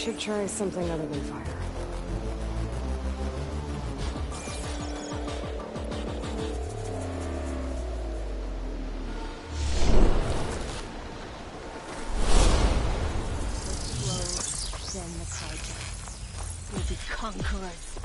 should try something other than fire. Then the project will be conquerors.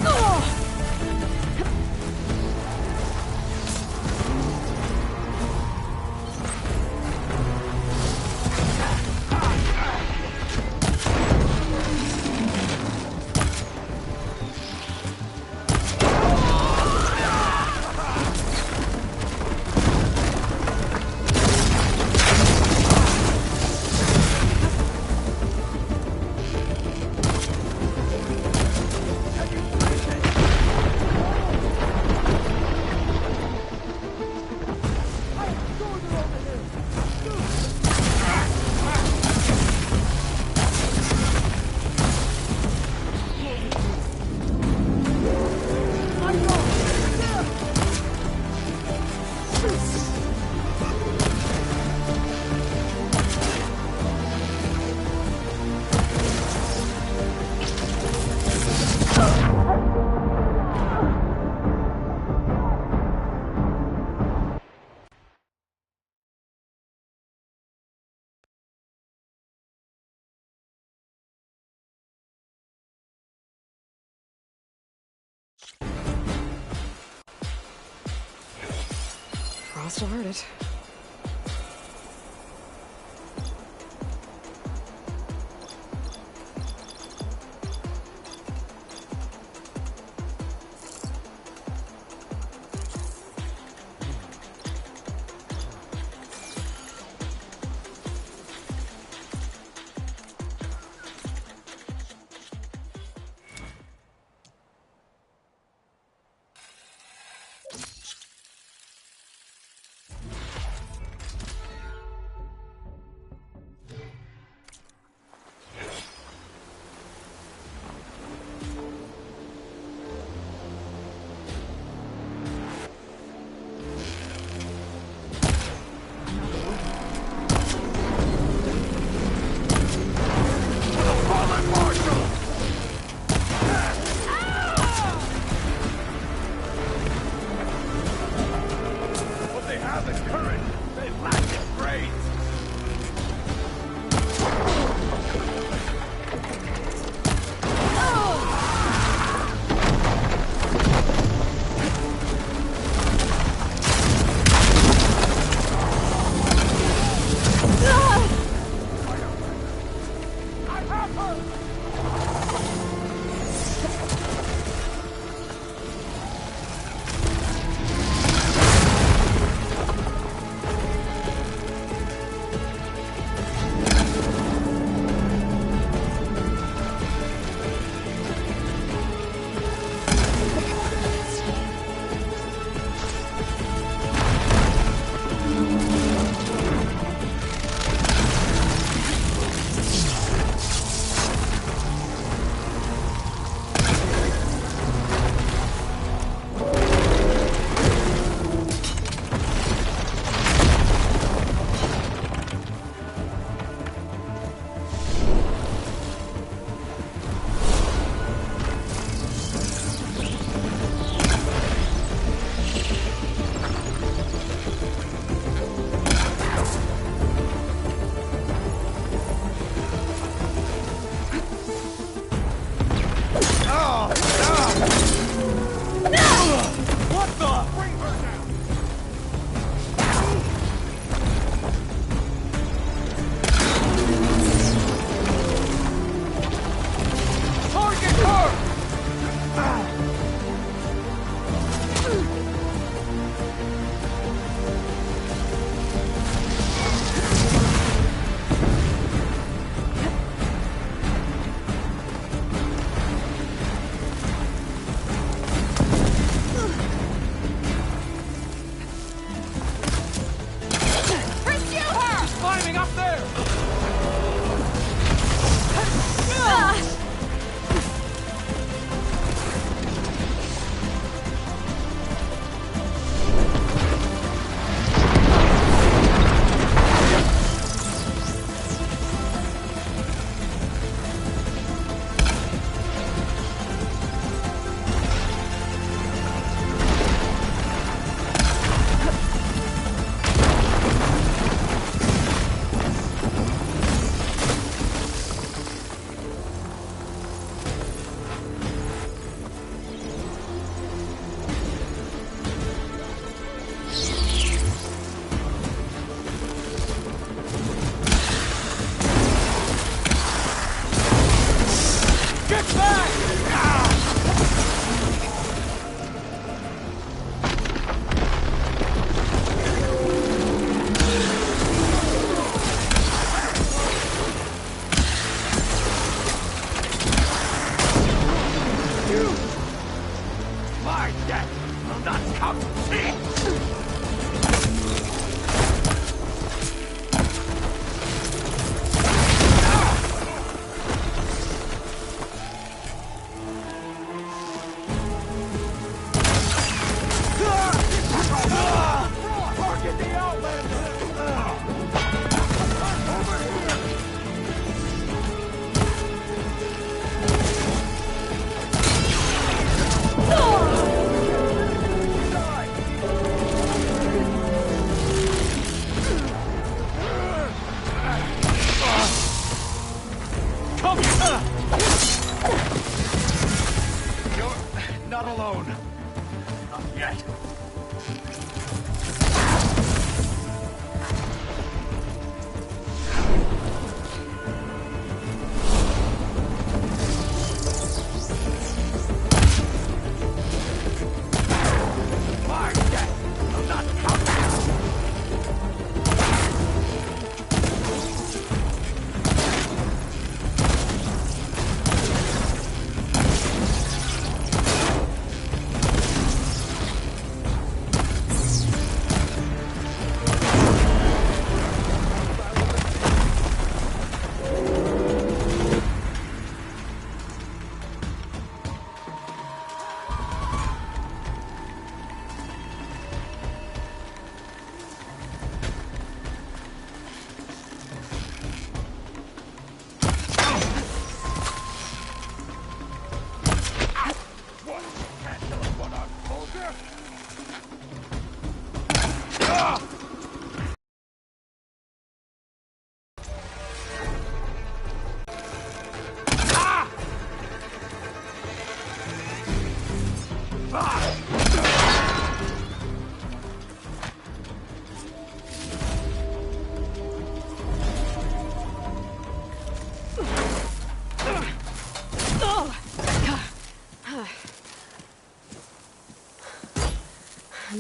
Oh! Frost will hurt it.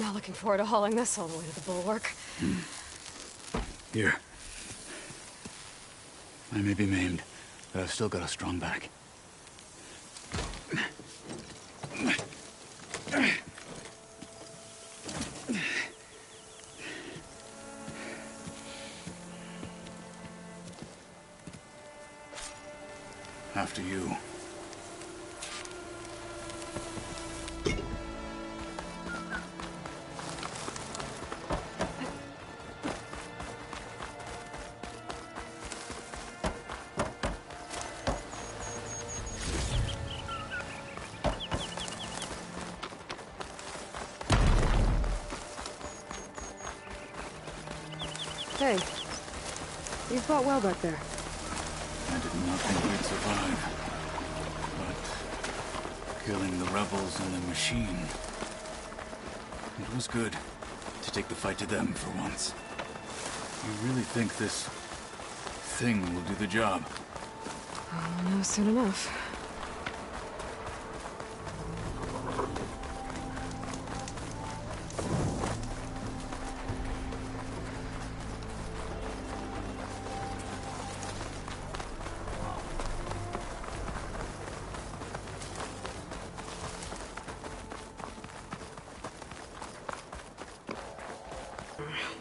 not looking forward to hauling this all the way to the bulwark. Here. I may be maimed, but I've still got a strong back. After you. Hey, you fought well back there. I did not think we'd survive. But killing the rebels and the machine... it was good to take the fight to them for once. You really think this thing will do the job? I'll know soon enough.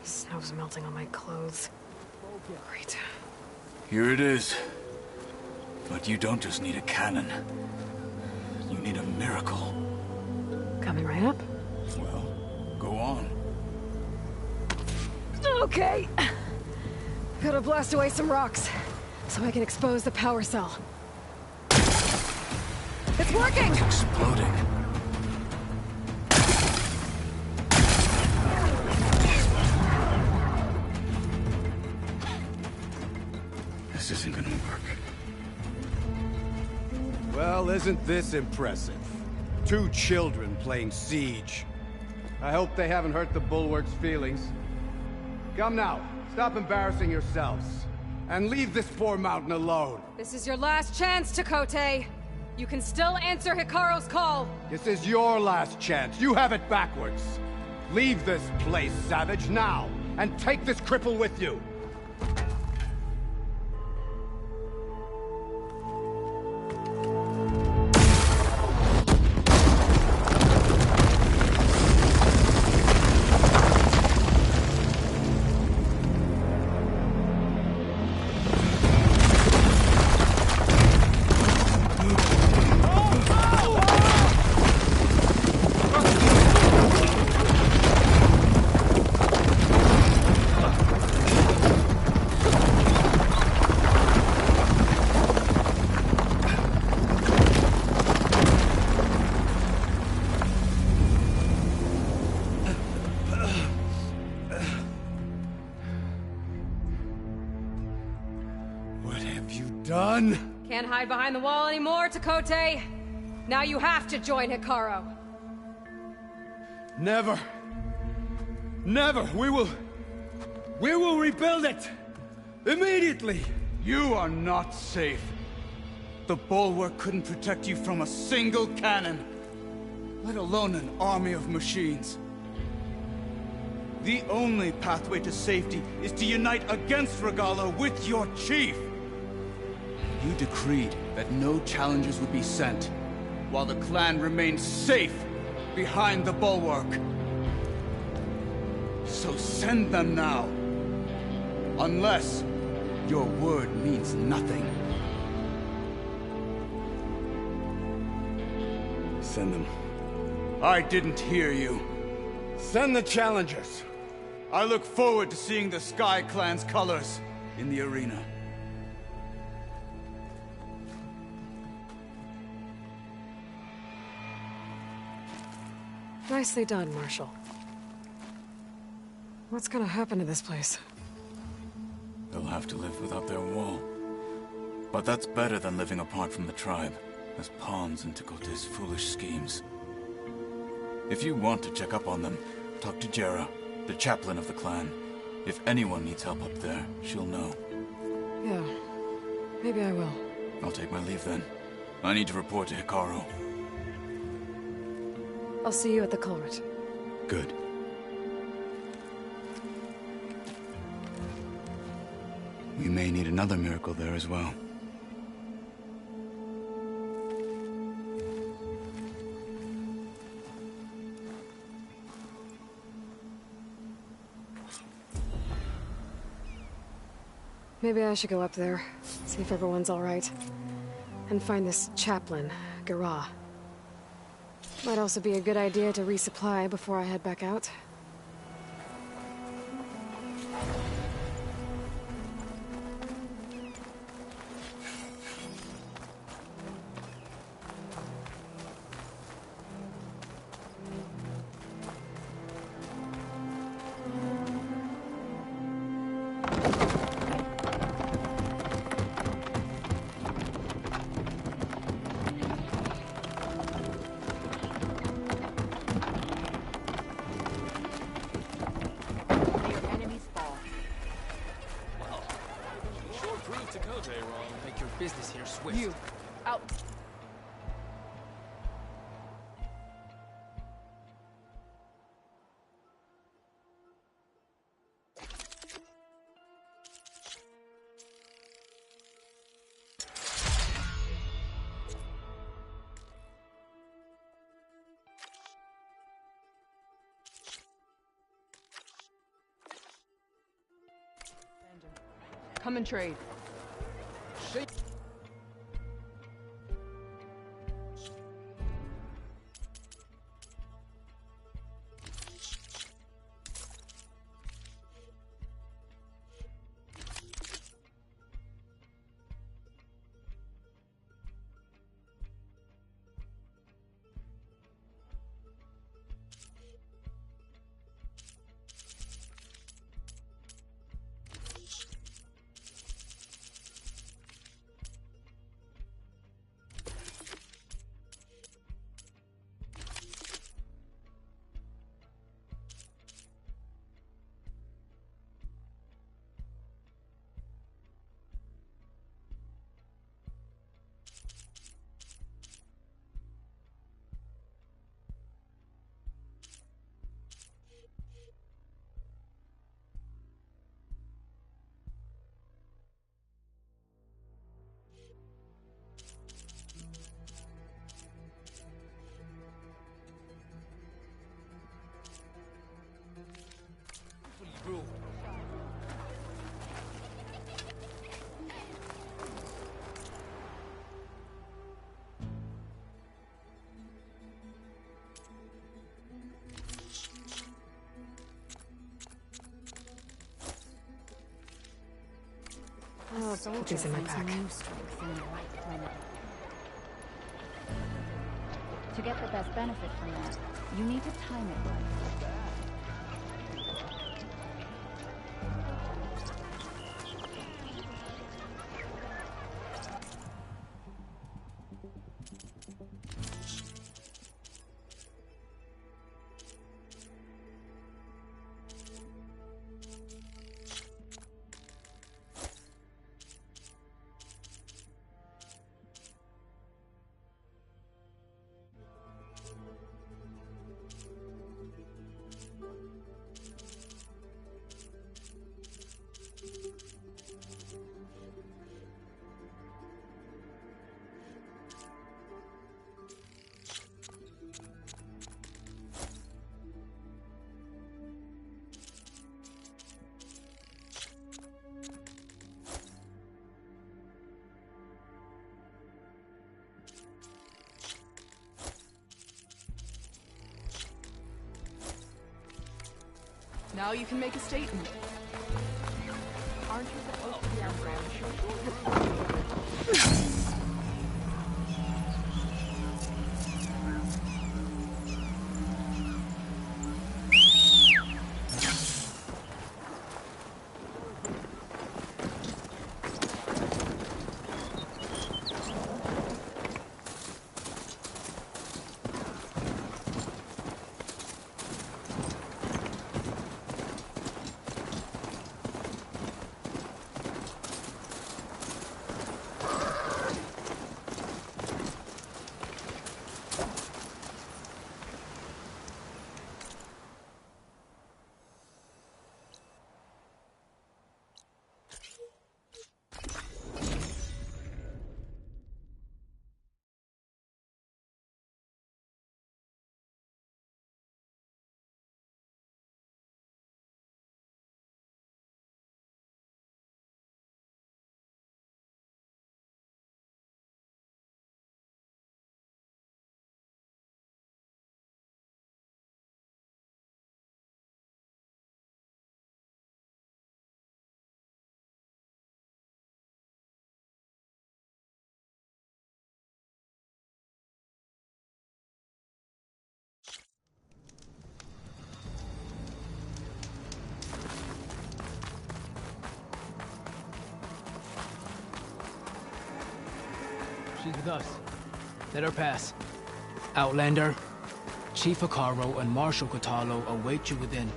Snow's melting on my clothes. Great. Here it is. But you don't just need a cannon. You need a miracle. Coming right up. Well, go on. Okay. Gotta blast away some rocks, so I can expose the power cell. It's working! It's exploding. This isn't gonna work. Well, isn't this impressive? 2 children playing siege. I hope they haven't hurt the Bulwark's feelings. Come now, stop embarrassing yourselves. And leave this poor mountain alone. This is your last chance, Pt.3.5. You can still answer Hikaru's call. This is your last chance. You have it backwards. Leave this place, Savage, now. And take this cripple with you. Done? Can't hide behind the wall anymore, Pt.3.5. Now you have to join Hikaru. Never. Never. We will rebuild it. Immediately. You are not safe. The Bulwark couldn't protect you from a single cannon, let alone an army of machines. The only pathway to safety is to unite against Regalo with your chief. You decreed that no challengers would be sent, while the clan remained safe behind the Bulwark. So send them now. Unless your word means nothing. Send them. I didn't hear you. Send the challengers. I look forward to seeing the Sky Clan's colors in the arena. Nicely done, Marshal. What's gonna happen to this place? They'll have to live without their wall. But that's better than living apart from the tribe, as pawns in Pt.3.5's foolish schemes. If you want to check up on them, talk to Jera, the chaplain of the clan. If anyone needs help up there, she'll know. Yeah, maybe I will. I'll take my leave then. I need to report to Hikaru. I'll see you at the culvert. Good. We may need another miracle there as well. Maybe I should go up there, see if everyone's all right. And find this chaplain, Garah. Might also be a good idea to resupply before I head back out. Business here, Swift. You, out. Come and trade. Shake. Rule. I'll put these in my pack. New strength in the right planet. To get the best benefit from that, you need to time it right. Now you can make a statement. Aren't you supposed to be on ground shield? She's with us. Let her pass. Outlander, Chief Hikaru and Marshal Kotalo await you within.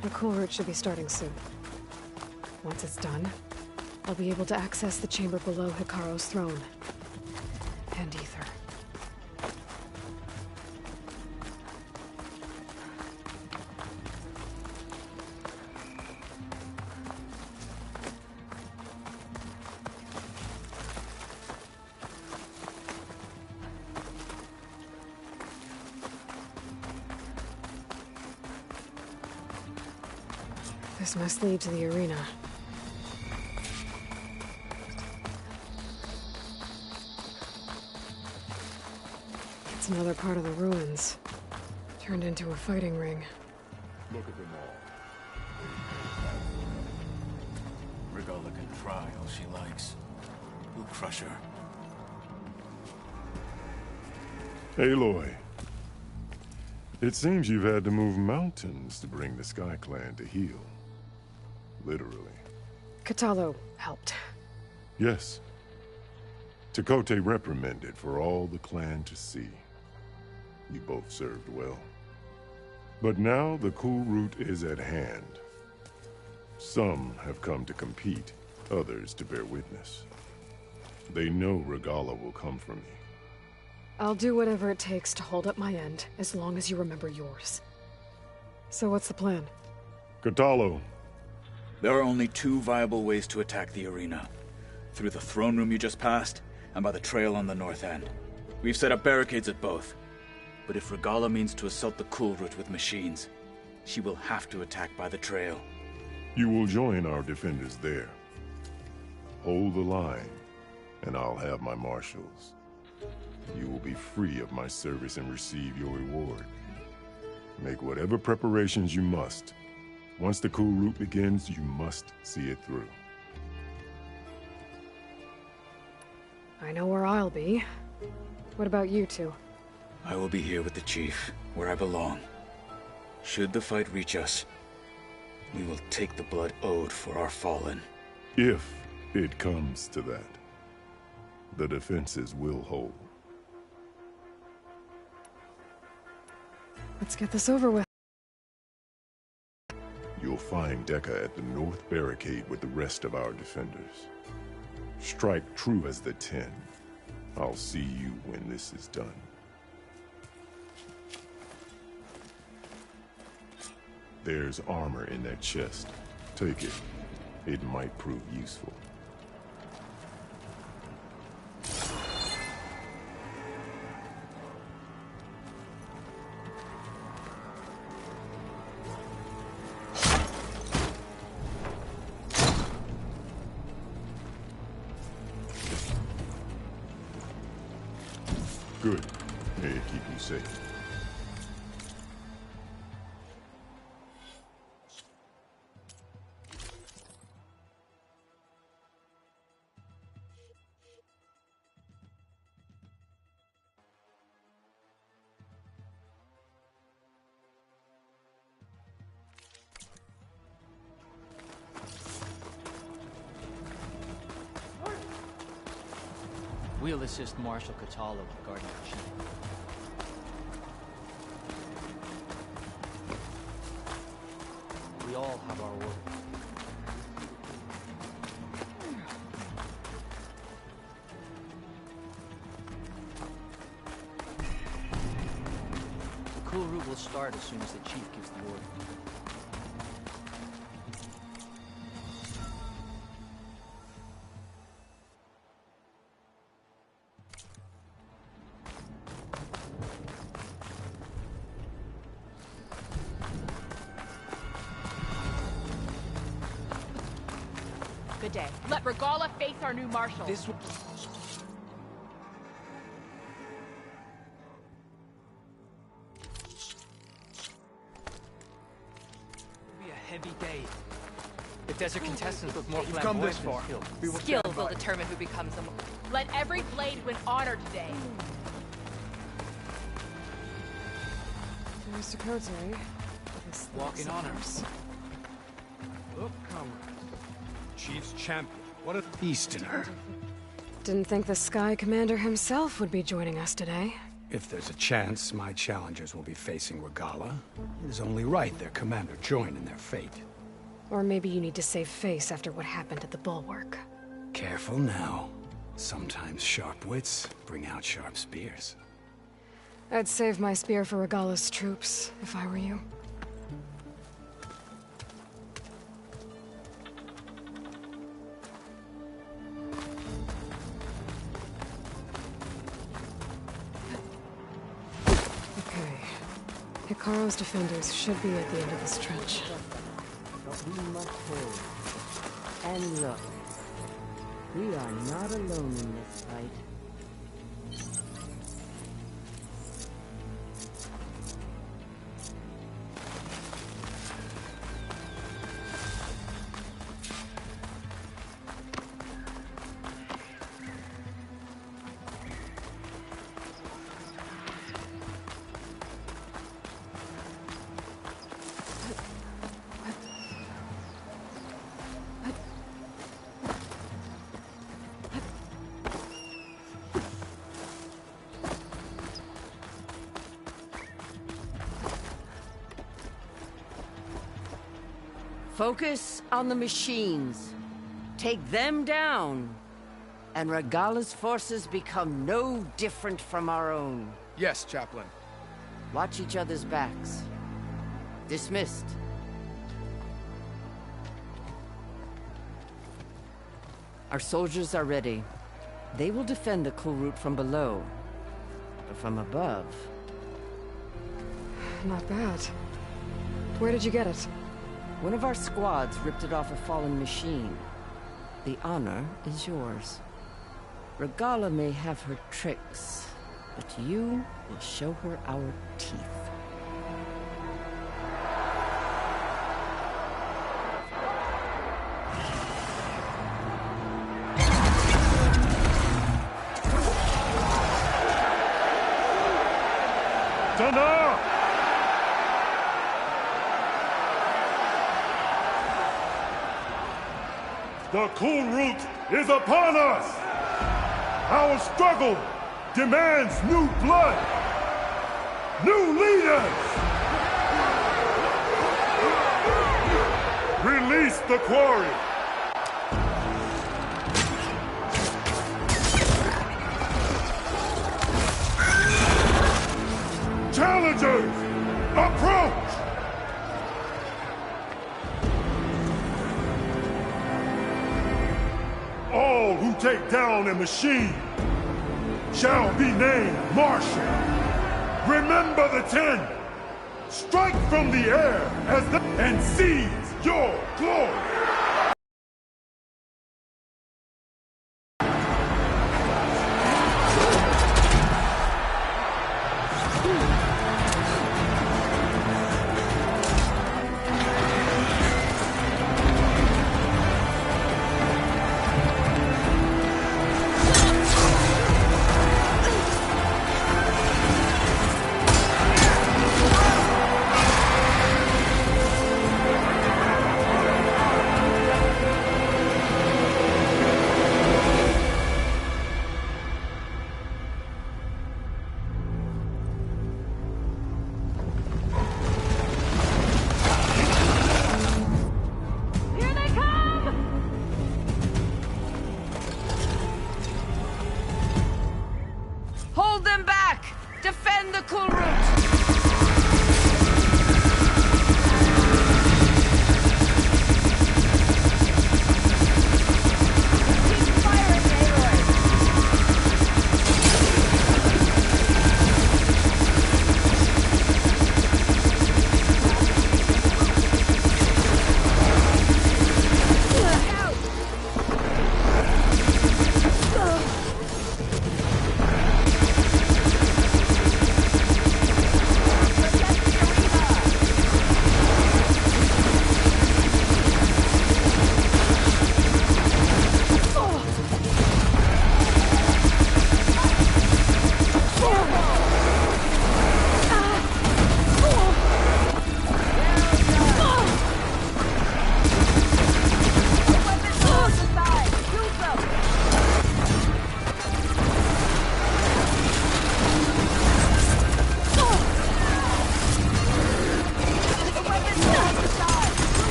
The cool route should be starting soon. Once it's done, I'll be able to access the chamber below Hikaru's throne. And Ether. This must lead to the arena. It's another part of the ruins. Turned into a fighting ring. Look at them all. Regala can try all she likes. We'll crush her. Aloy. It seems you've had to move mountains to bring the Sky Clan to heel. Literally. Kotalo helped. Yes. Tekote reprimanded for all the clan to see. You both served well. But now the cool route is at hand. Some have come to compete, others to bear witness. They know Regala will come for me. I'll do whatever it takes to hold up my end, as long as you remember yours. So what's the plan? Kotalo. There are only two viable ways to attack the arena. Through the throne room you just passed, and by the trail on the north end. We've set up barricades at both. But if Regala means to assault the cool route with machines, she will have to attack by the trail. You will join our defenders there. Hold the line, and I'll have my marshals. You will be free of my service and receive your reward. Make whatever preparations you must. Once the cool route begins, you must see it through. I know where I'll be. What about you two? I will be here with the chief, where I belong. Should the fight reach us, we will take the blood owed for our fallen. If it comes to that, the defenses will hold. Let's get this over with. You'll find Dekka at the north barricade with the rest of our defenders. Strike true as the 10. I'll see you when this is done. There's armor in that chest. Take it. It might prove useful. Good. May it keep you safe. We'll assist Marshal Kotalo guarding the chief. We all have our work. The cool route will start as soon as the chief gives the order. Good day. Let Regala face our new marshal. This day. The desert contestants look more You've come flamboyant this than far. skilled. We will Skill stand will by. determine who becomes them. Let every blade win honor today. There's Dakota, eh? This Walking looks honors. Look, comrades. Chief's champion. What a Easterner. Didn't think the Sky Commander himself would be joining us today. If there's a chance my challengers will be facing Regala, it is only right their commander join in their fate. Or maybe you need to save face after what happened at the Bulwark. Careful now. Sometimes sharp wits bring out sharp spears. I'd save my spear for Regala's troops, if I were you. Okay. Hikaru's defenders should be at the end of this trench. But we must hold. And look, we are not alone in this fight. Focus on the machines. Take them down. And Regala's forces become no different from our own. Yes, Chaplain. Watch each other's backs. Dismissed. Our soldiers are ready. They will defend the cool route from below. But from above... Not bad. Where did you get it? One of our squads ripped it off a fallen machine. The honor is yours. Regala may have her tricks, but you will show her our teeth. Dana! The cool route is upon us! Our struggle demands new blood! New leaders! Release the quarry! Challengers, approach! All who take down a machine shall be named Marshal. Remember the 10. Strike from the air as the and seize your glory. Hold them back! Defend the cool route!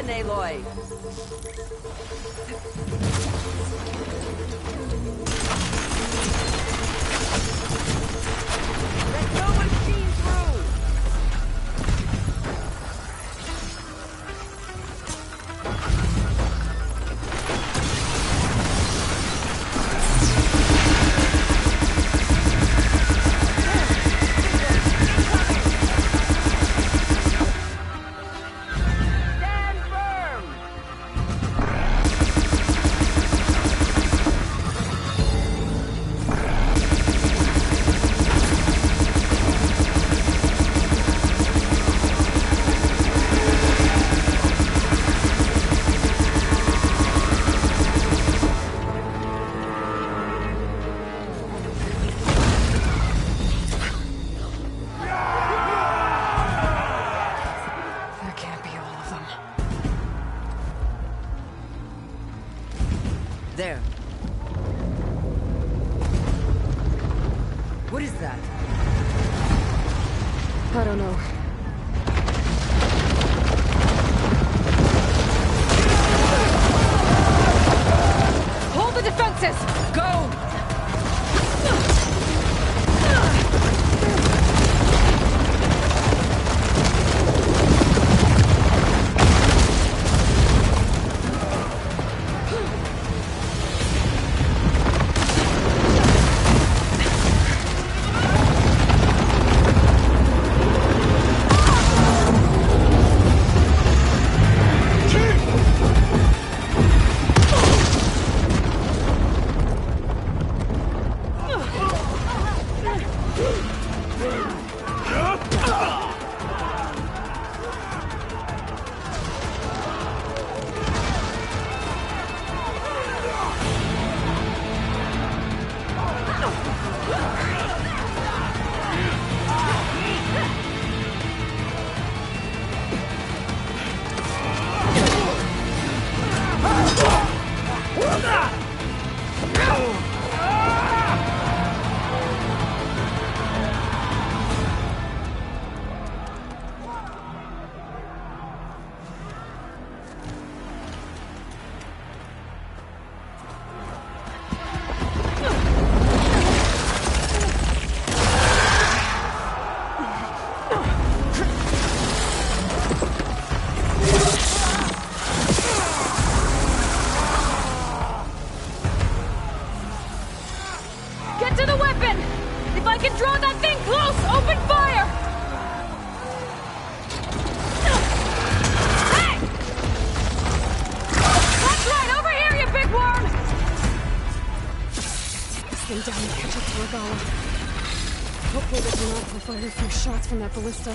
again, Aloy. Let no machine through! Stand firm! That can't be all of them. There. What is that? I don't know. Hold the defenses! Go! Get to the weapon! If I can draw that thing close, open fire! Hey! That's right, over here, you big worm! Slim down and catch up to Regala. Hopefully they can also fire a few shots from that ballista.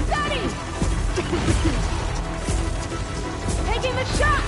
Daddy! Taking the shot!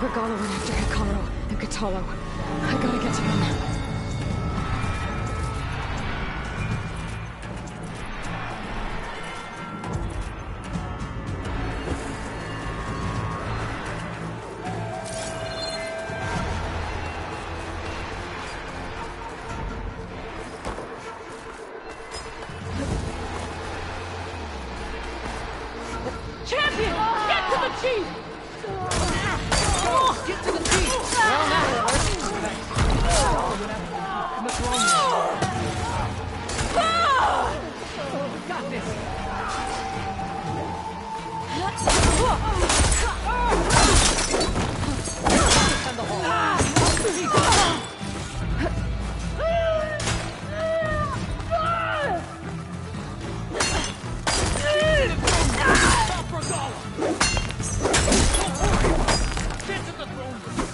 Regala went after Hikaru and Katalo. I gotta get to him. Champion! Get to the chief! Get to the chief! We're on that We got this! And the hall. Stop Regala! Get to the throne room!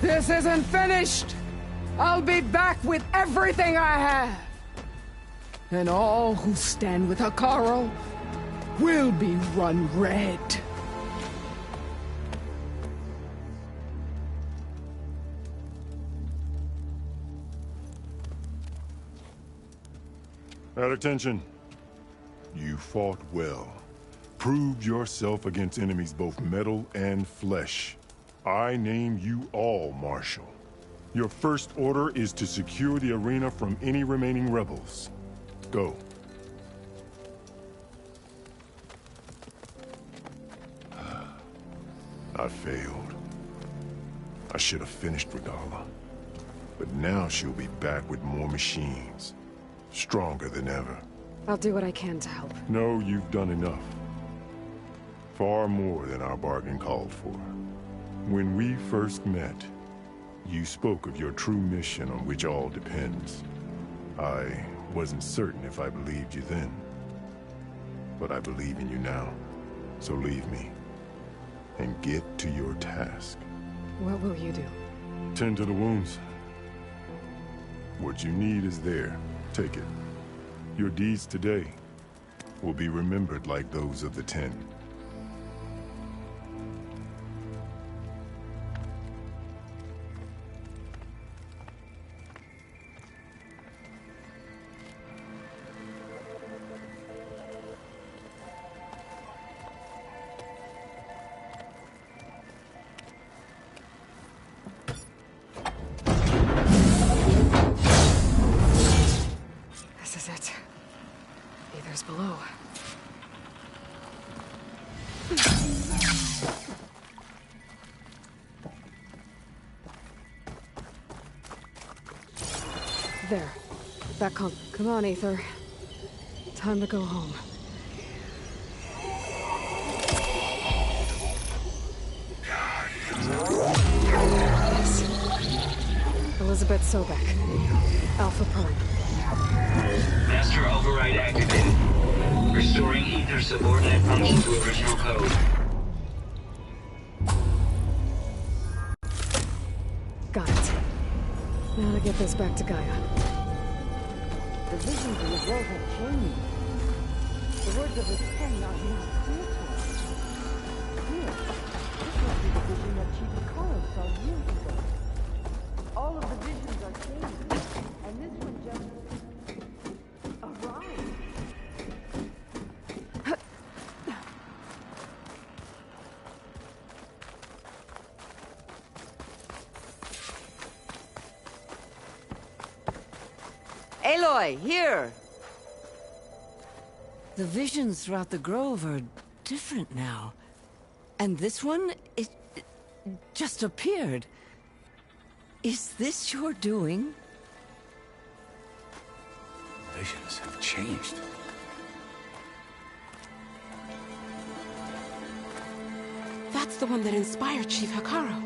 This isn't finished! I'll be back with everything I have. And all who stand with Hekarro will be run red. At attention. You fought well. Proved yourself against enemies both metal and flesh. I name you all Marshal. Your first order is to secure the arena from any remaining rebels. Go. I failed. I should have finished Regala. But now she'll be back with more machines. Stronger than ever. I'll do what I can to help. No, you've done enough. Far more than our bargain called for. When we first met, you spoke of your true mission on which all depends. I wasn't certain if I believed you then. But I believe in you now. So leave me. And get to your task. What will you do? Tend to the wounds. What you need is there. Take it. Your deeds today will be remembered like those of the 10. This is it. Aether's below. There. That Come on, Aether. Time to go home. Yes. Elizabeth Sobek. Alpha Prime. Master override activated. Restoring Ether subordinate function to original code. Got it. Now to get this back to Gaia. The visions in the grove have changed. The words of the 10 are now clear to us. Here, this must be the vision that Chief Hekarro saw years ago. All of the visions are changing, and this one just arrived. Aloy, here! The visions throughout the grove are different now. And this one, it just appeared. Is this your doing? Visions have changed. That's the one that inspired Chief Hekarro.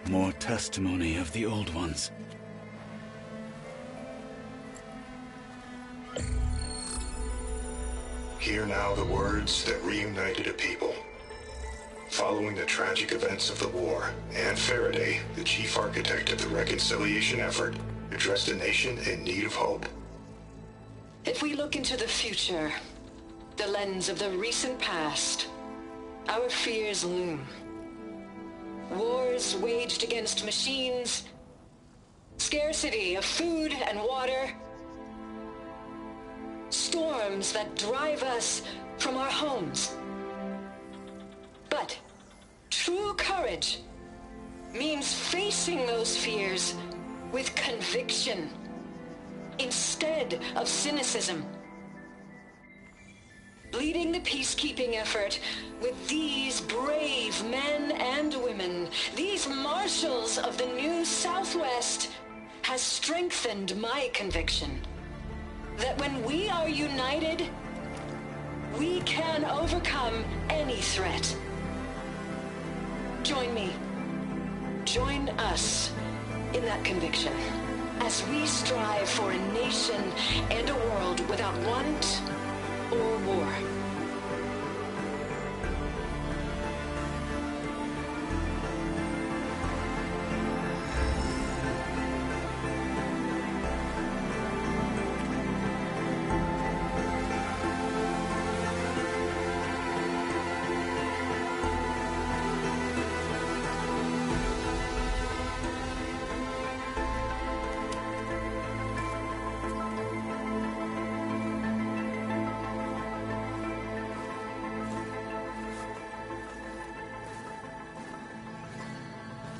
More testimony of the old ones. Hear now the words that reunited a people. Following the tragic events of the war, Anne Faraday, the chief architect of the reconciliation effort, addressed a nation in need of hope. If we look into the future, the lens of the recent past, our fears loom. Wars waged against machines, scarcity of food and water, storms that drive us from our homes. But true courage means facing those fears with conviction instead of cynicism. Leading the peacekeeping effort with these brave men and women, these marshals of the new Southwest, has strengthened my conviction that when we are united, we can overcome any threat. Join me. Join us in that conviction as we strive for a nation and a world without want or war.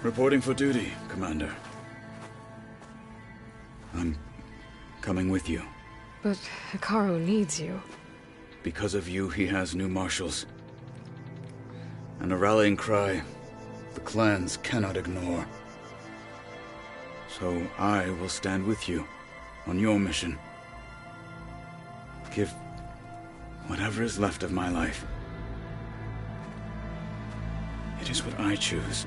Reporting for duty, Commander. I'm coming with you. But Hikaru needs you. Because of you, he has new marshals. And a rallying cry the clans cannot ignore. So I will stand with you on your mission. Give whatever is left of my life. It is what I choose.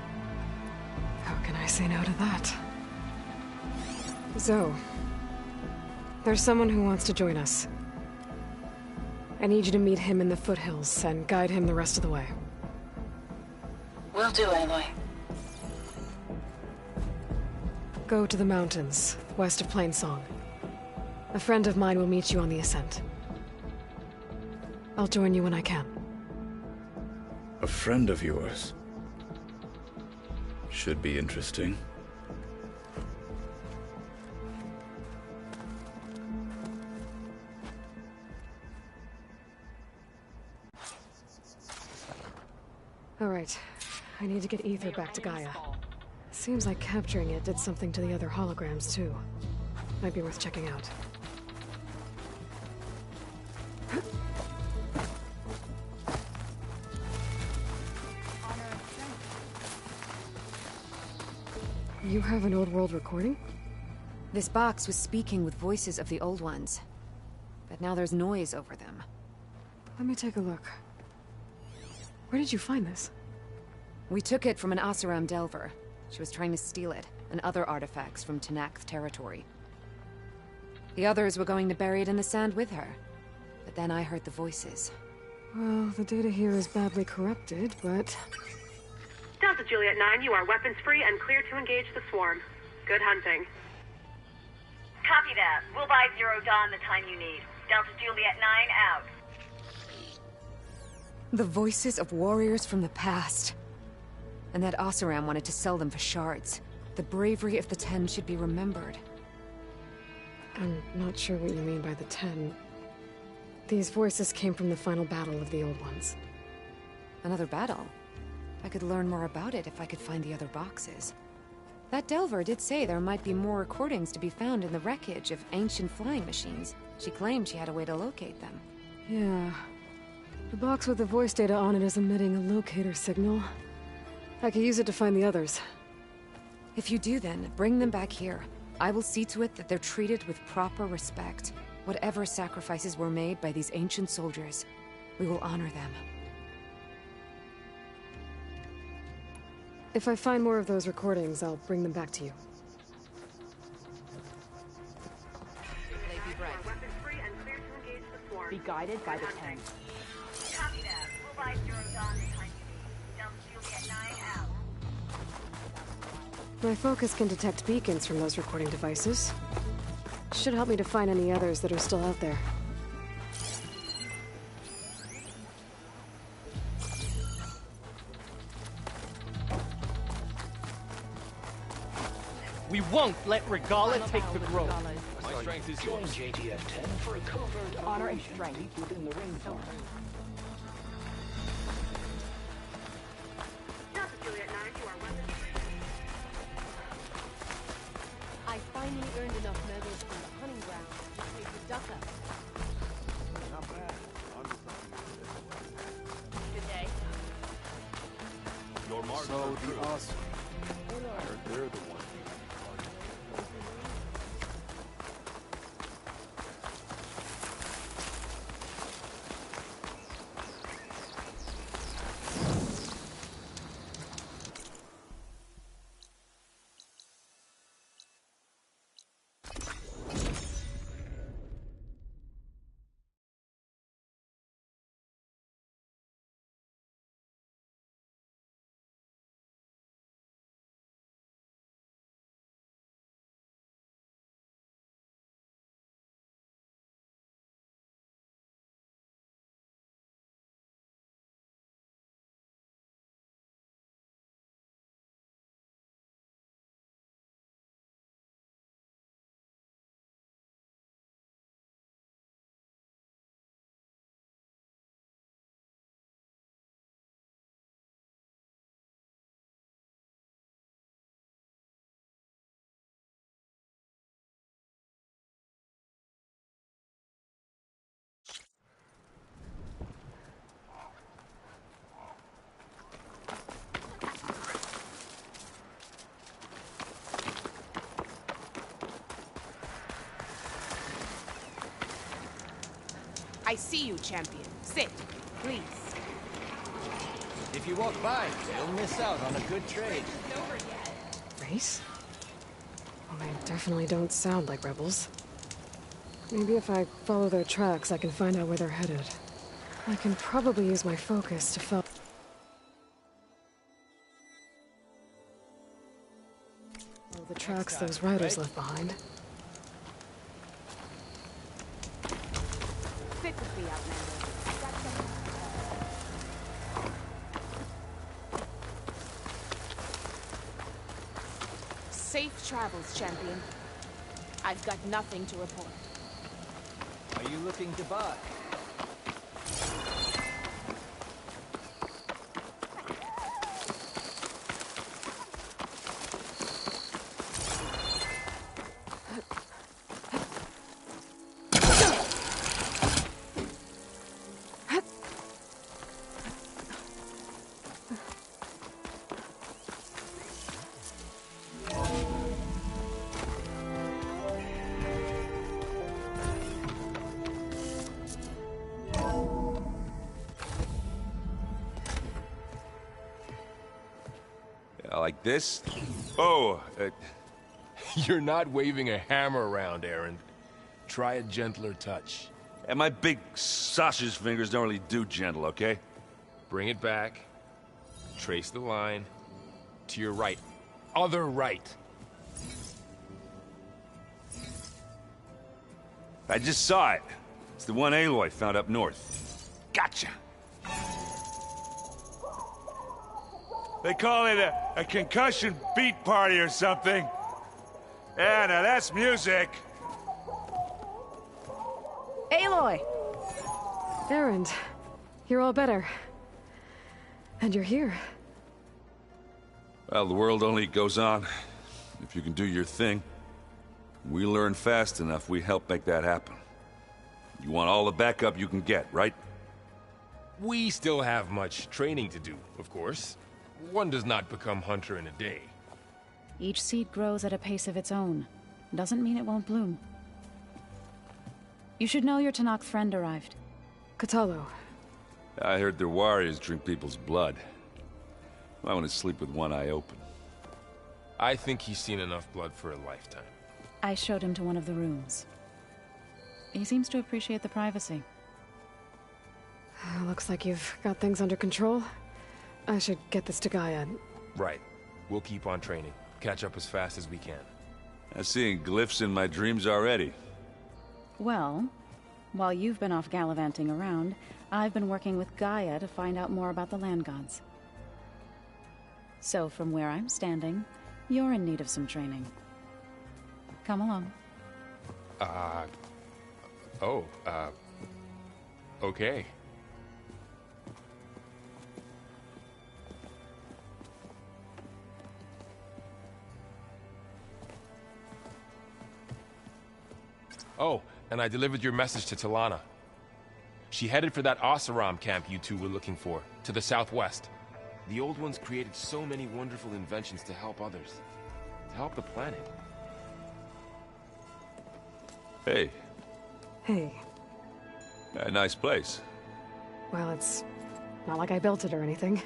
How can I say no to that? Zoe, there's someone who wants to join us. I need you to meet him in the foothills and guide him the rest of the way. Will do, Aloy. Go to the mountains, west of Plainsong. A friend of mine will meet you on the ascent. I'll join you when I can. A friend of yours? Should be interesting. All right. I need to get Ether back to Gaia. Seems like capturing it did something to the other holograms, too. Might be worth checking out. You have an old world recording? This box was speaking with voices of the old ones. But now there's noise over them. Let me take a look. Where did you find this? We took it from an Oseram Delver. She was trying to steal it, and other artifacts from Tenakth territory. The others were going to bury it in the sand with her. But then I heard the voices. Well, the data here is badly corrupted, but... Delta Juliet 9, you are weapons free and clear to engage the swarm. Good hunting. Copy that. We'll buy Zero Dawn the time you need. Delta Juliet 9 out. The voices of warriors from the past. And that Oseram wanted to sell them for shards. The bravery of the Ten should be remembered. I'm not sure what you mean by the Ten. These voices came from the final battle of the Old Ones. Another battle? I could learn more about it if I could find the other boxes. That Delver did say there might be more recordings to be found in the wreckage of ancient flying machines. She claimed she had a way to locate them. Yeah. The box with the voice data on it is emitting a locator signal. I could use it to find the others. If you do then, bring them back here. I will see to it that they're treated with proper respect. Whatever sacrifices were made by these ancient soldiers, we will honor them. If I find more of those recordings, I'll bring them back to you. Be guided by the Ten. Copy that. We'll buy Zero Dawn the time you need. Delta Juliet 9 out. My focus can detect beacons from those recording devices. Should help me to find any others that are still out there. We won't let Regala take the grove. My strength is yours. JTF-10 for a covert Honor and strength. within the rainforest. Delta Juliet 9, you are weapons free. I finally earned enough medals from the hunting ground to take the duck up. Not bad. Good day. Your marks So are true. the awesome. They're the ones. I see you, champion. Sit, please. If you walk by, you'll miss out on a good trade. Race? Well, they definitely don't sound like rebels. Maybe if I follow their tracks, I can find out where they're headed. I can probably use my focus to follow the tracks those riders left behind. Sit with me, Outlander. Safe travels, champion. I've got nothing to report. Are you looking to buy? Like this? Oh, you're not waving a hammer around, Aaron. Try a gentler touch. And my big sausage fingers don't really do gentle, okay? Bring it back. Trace the line. To your right. Other right. I just saw it. It's the one Aloy found up north. Gotcha! They call it a concussion beat party or something. Yeah, now that's music. Aloy! Erend, you're all better. And you're here. Well, the world only goes on if you can do your thing. We learn fast enough, we help make that happen. You want all the backup you can get, right? We still have much training to do, of course. One does not become hunter in a day. Each seed grows at a pace of its own. Doesn't mean it won't bloom. You should know your Tanakh friend arrived. Kotallo. I heard their warriors drink people's blood. I want to sleep with one eye open. I think he's seen enough blood for a lifetime. I showed him to one of the rooms. He seems to appreciate the privacy. Looks like you've got things under control. I should get this to Gaia. Right. We'll keep on training. Catch up as fast as we can. I'm seeing glyphs in my dreams already. Well, while you've been off gallivanting around, I've been working with Gaia to find out more about the land gods. So from where I'm standing, you're in need of some training. Come along. Okay. Oh, and I delivered your message to Talana. She headed for that Oseram camp you two were looking for, to the southwest. The old ones created so many wonderful inventions to help others. To help the planet. Hey. Hey. A nice place. Well, it's not like I built it or anything.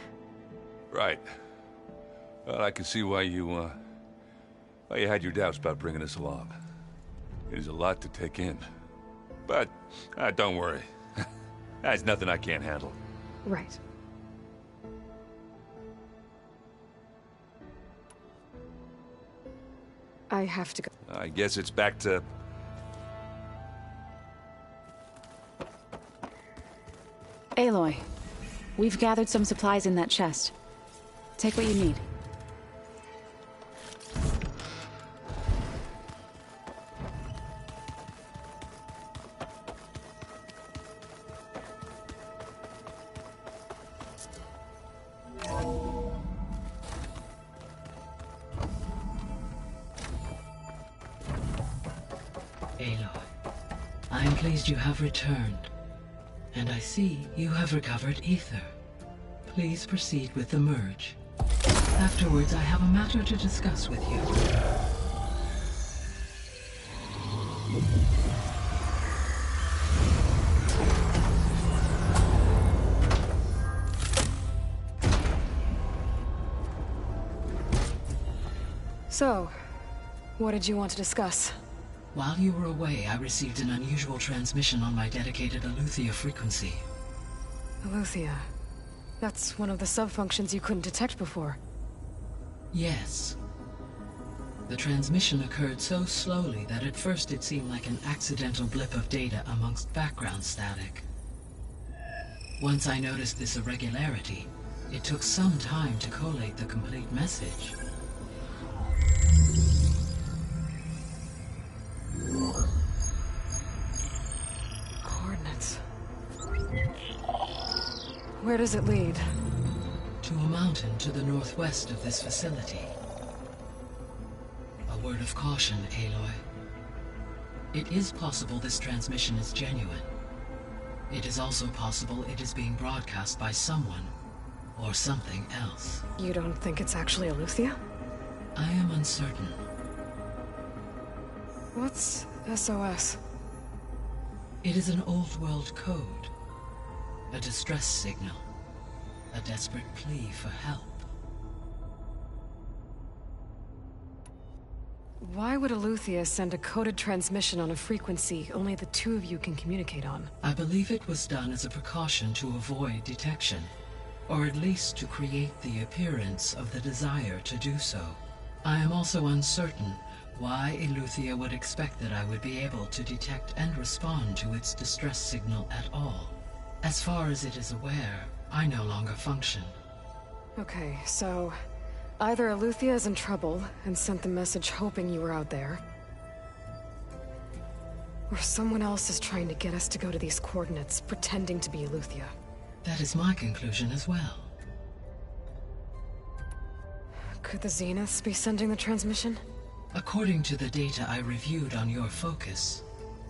Right. Well, I can see why you had your doubts about bringing us along. It is a lot to take in. But, don't worry. That's nothing I can't handle. Right. I have to go. I guess it's back to... Aloy, we've gathered some supplies in that chest. Take what you need. Aloy, I am pleased you have returned. And I see you have recovered ether. Please proceed with the merge. Afterwards, I have a matter to discuss with you. So, what did you want to discuss? While you were away, I received an unusual transmission on my dedicated Eleuthia frequency. Eleuthia. That's one of the sub-functions you couldn't detect before. Yes. The transmission occurred so slowly that at first it seemed like an accidental blip of data amongst background static. Once I noticed this irregularity, it took some time to collate the complete message. Coordinates. Where does it lead? To a mountain to the northwest of this facility. A word of caution, Aloy. It is possible this transmission is genuine. It is also possible it is being broadcast by someone or something else. You don't think it's actually Eleuthia? I am uncertain. What's SOS? It is an old world code. A distress signal. A desperate plea for help. Why would Eleuthia send a coded transmission on a frequency only the two of you can communicate on? I believe it was done as a precaution to avoid detection, or at least to create the appearance of the desire to do so. I am also uncertain why Eleuthia would expect that I would be able to detect and respond to its distress signal at all. As far as it is aware, I no longer function. Okay, so either Eleuthia is in trouble and sent the message hoping you were out there, or someone else is trying to get us to go to these coordinates, pretending to be Eleuthia. That is my conclusion as well. Could the Zeniths be sending the transmission? According to the data I reviewed on your focus,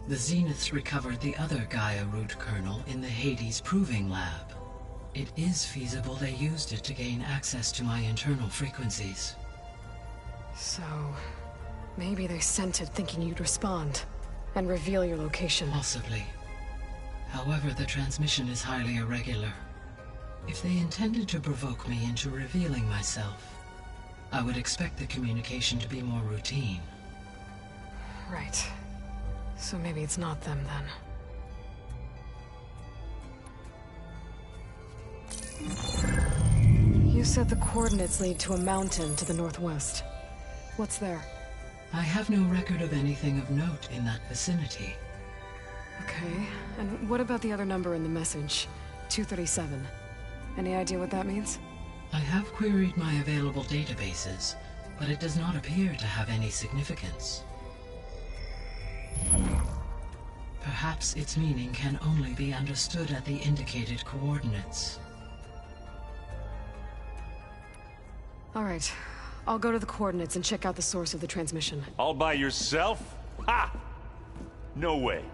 the Zeniths recovered the other Gaia root kernel in the Hades Proving Lab. It is feasible they used it to gain access to my internal frequencies. So, maybe they sent it thinking you'd respond and reveal your location. Possibly. However, the transmission is highly irregular. If they intended to provoke me into revealing myself, I would expect the communication to be more routine. Right. So maybe it's not them then. You said the coordinates lead to a mountain to the northwest. What's there? I have no record of anything of note in that vicinity. Okay, and what about the other number in the message? 237. Any idea what that means? I have queried my available databases, but it does not appear to have any significance. Perhaps its meaning can only be understood at the indicated coordinates. All right, I'll go to the coordinates and check out the source of the transmission. All by yourself? Ha! No way.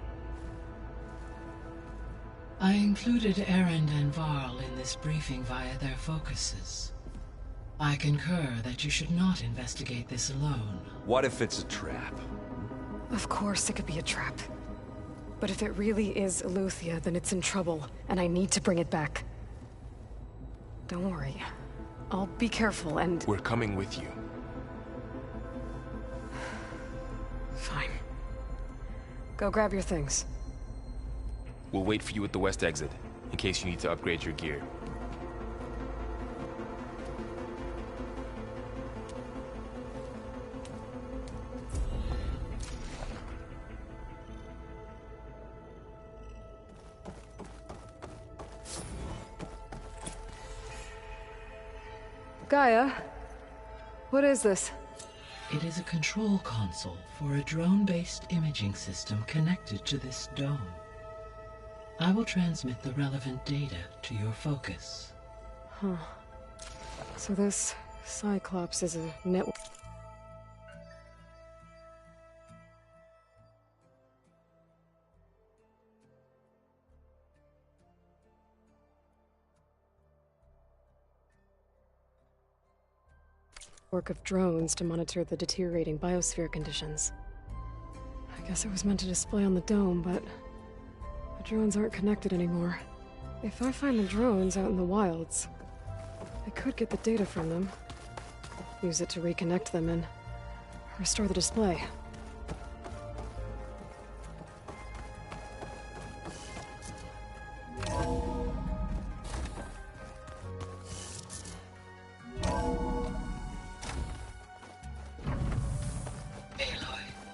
I included Erend and Varl in this briefing via their focuses. I concur that you should not investigate this alone. What if it's a trap? Of course it could be a trap. But if it really is Eleuthia, then it's in trouble, and I need to bring it back. Don't worry. I'll be careful and... We're coming with you. Fine. Go grab your things. We'll wait for you at the west exit, in case you need to upgrade your gear. Gaia, what is this? It is a control console for a drone-based imaging system connected to this dome. I will transmit the relevant data to your focus. Huh. So this Cyclops is a network... of drones to monitor the deteriorating biosphere conditions. I guess it was meant to display on the dome, but the drones aren't connected anymore. If I find the drones out in the wilds, I could get the data from them. Use it to reconnect them and Restore the display.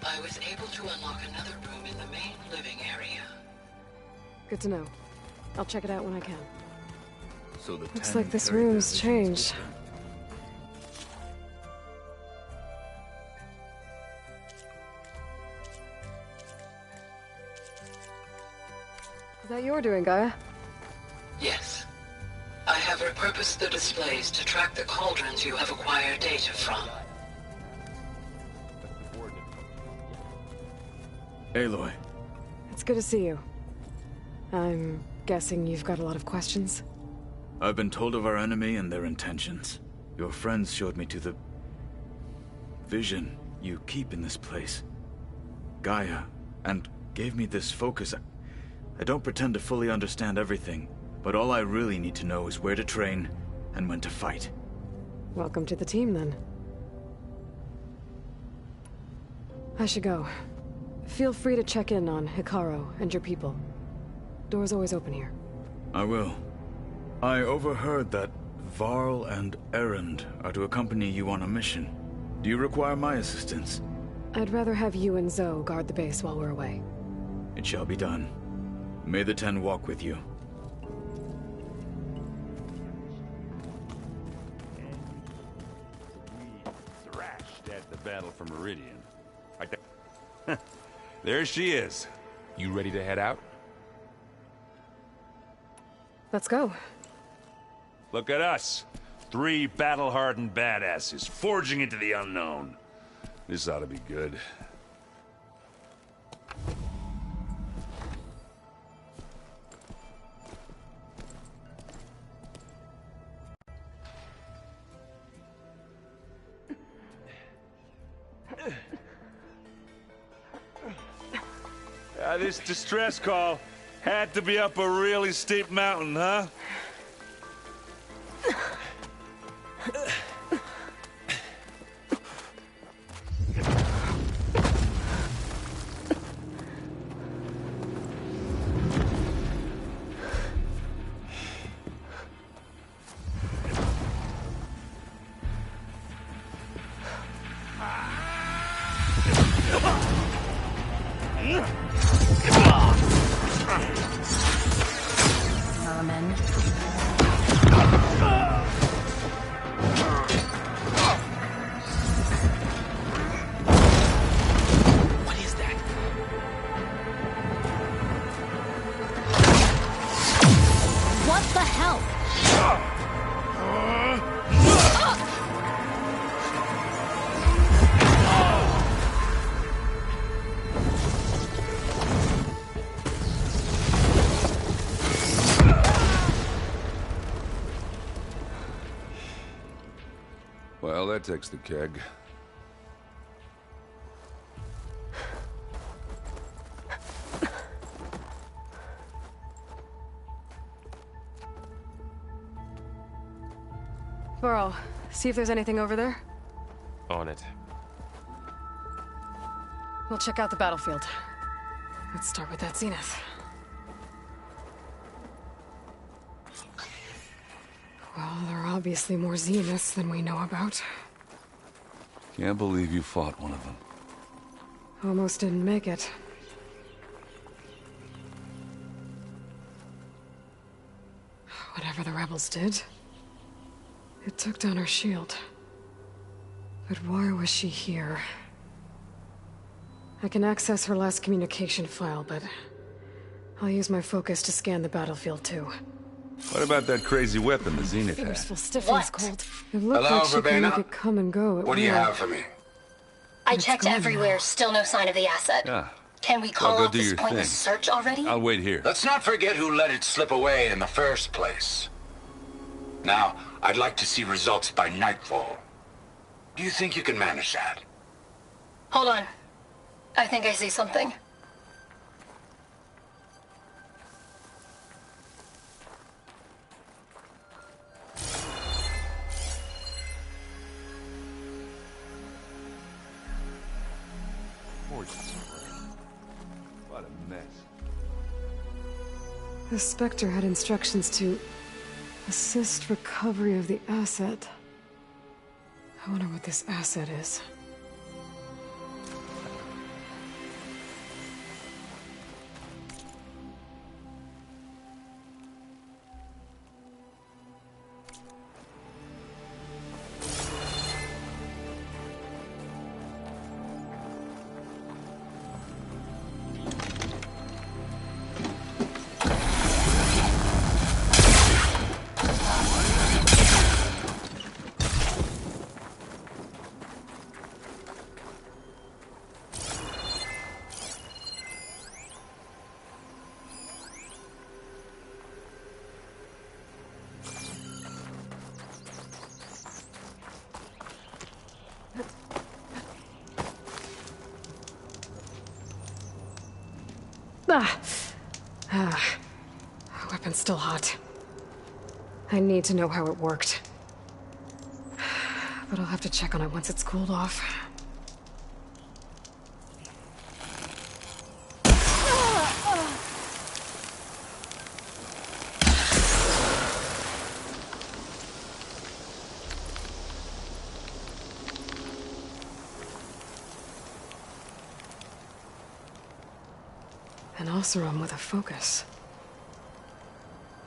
I was able to unlock another room in the main living area. Good to know. I'll check it out when I can. So the Looks 10 like this carry their room's visions changed. with them. Is that your doing, Gaia? Yes. I have repurposed the displays to track the cauldrons you have acquired data from. Aloy. It's good to see you. I'm guessing you've got a lot of questions? I've been told of our enemy and their intentions. Your friends showed me to the vision you keep in this place, Gaia, and gave me this focus. I don't pretend to fully understand everything, but all I really need to know is where to train and when to fight. Welcome to the team, then. I should go. Feel free to check in on Hikaru and your people. Door's always open here. I will. I overheard that Varl and Erend are to accompany you on a mission. Do you require my assistance? I'd rather have you and Zoe guard the base while we're away. It shall be done. May the 10 walk with you. Thrashed at the battle for Meridian. There she is. You ready to head out? Let's go. Look at us. 3 battle-hardened badasses forging into the unknown. This ought to be good. This distress call had to be up a really steep mountain, huh? Well, that takes the keg. Varl, see if there's anything over there. On it. We'll check out the battlefield. Let's start with that zenith. Well, there are obviously more zeniths than we know about. Can't believe you fought one of them. Almost didn't make it. Whatever the rebels did, it took down her shield. But why was she here? I can access her last communication file, but I'll use my focus to scan the battlefield too. What about that crazy weapon the Zenith had? Forceful stiffness cold. It looked Hello, like she could Verbena? make it come and go. What do you have for me? I checked everywhere, still no sign of the asset. Yeah. Can we call Well, go off do this your pointless thing. search already? I'll wait here. Let's not forget who let it slip away in the first place. Now, I'd like to see results by nightfall. Do you think you can manage that? Hold on. I think I see something. What a mess. The Spectre had instructions to assist recovery of the asset. I wonder what this asset is. Weapon's still hot. I need to know how it worked. But I'll have to check on it once it's cooled off. An Oseram with a focus.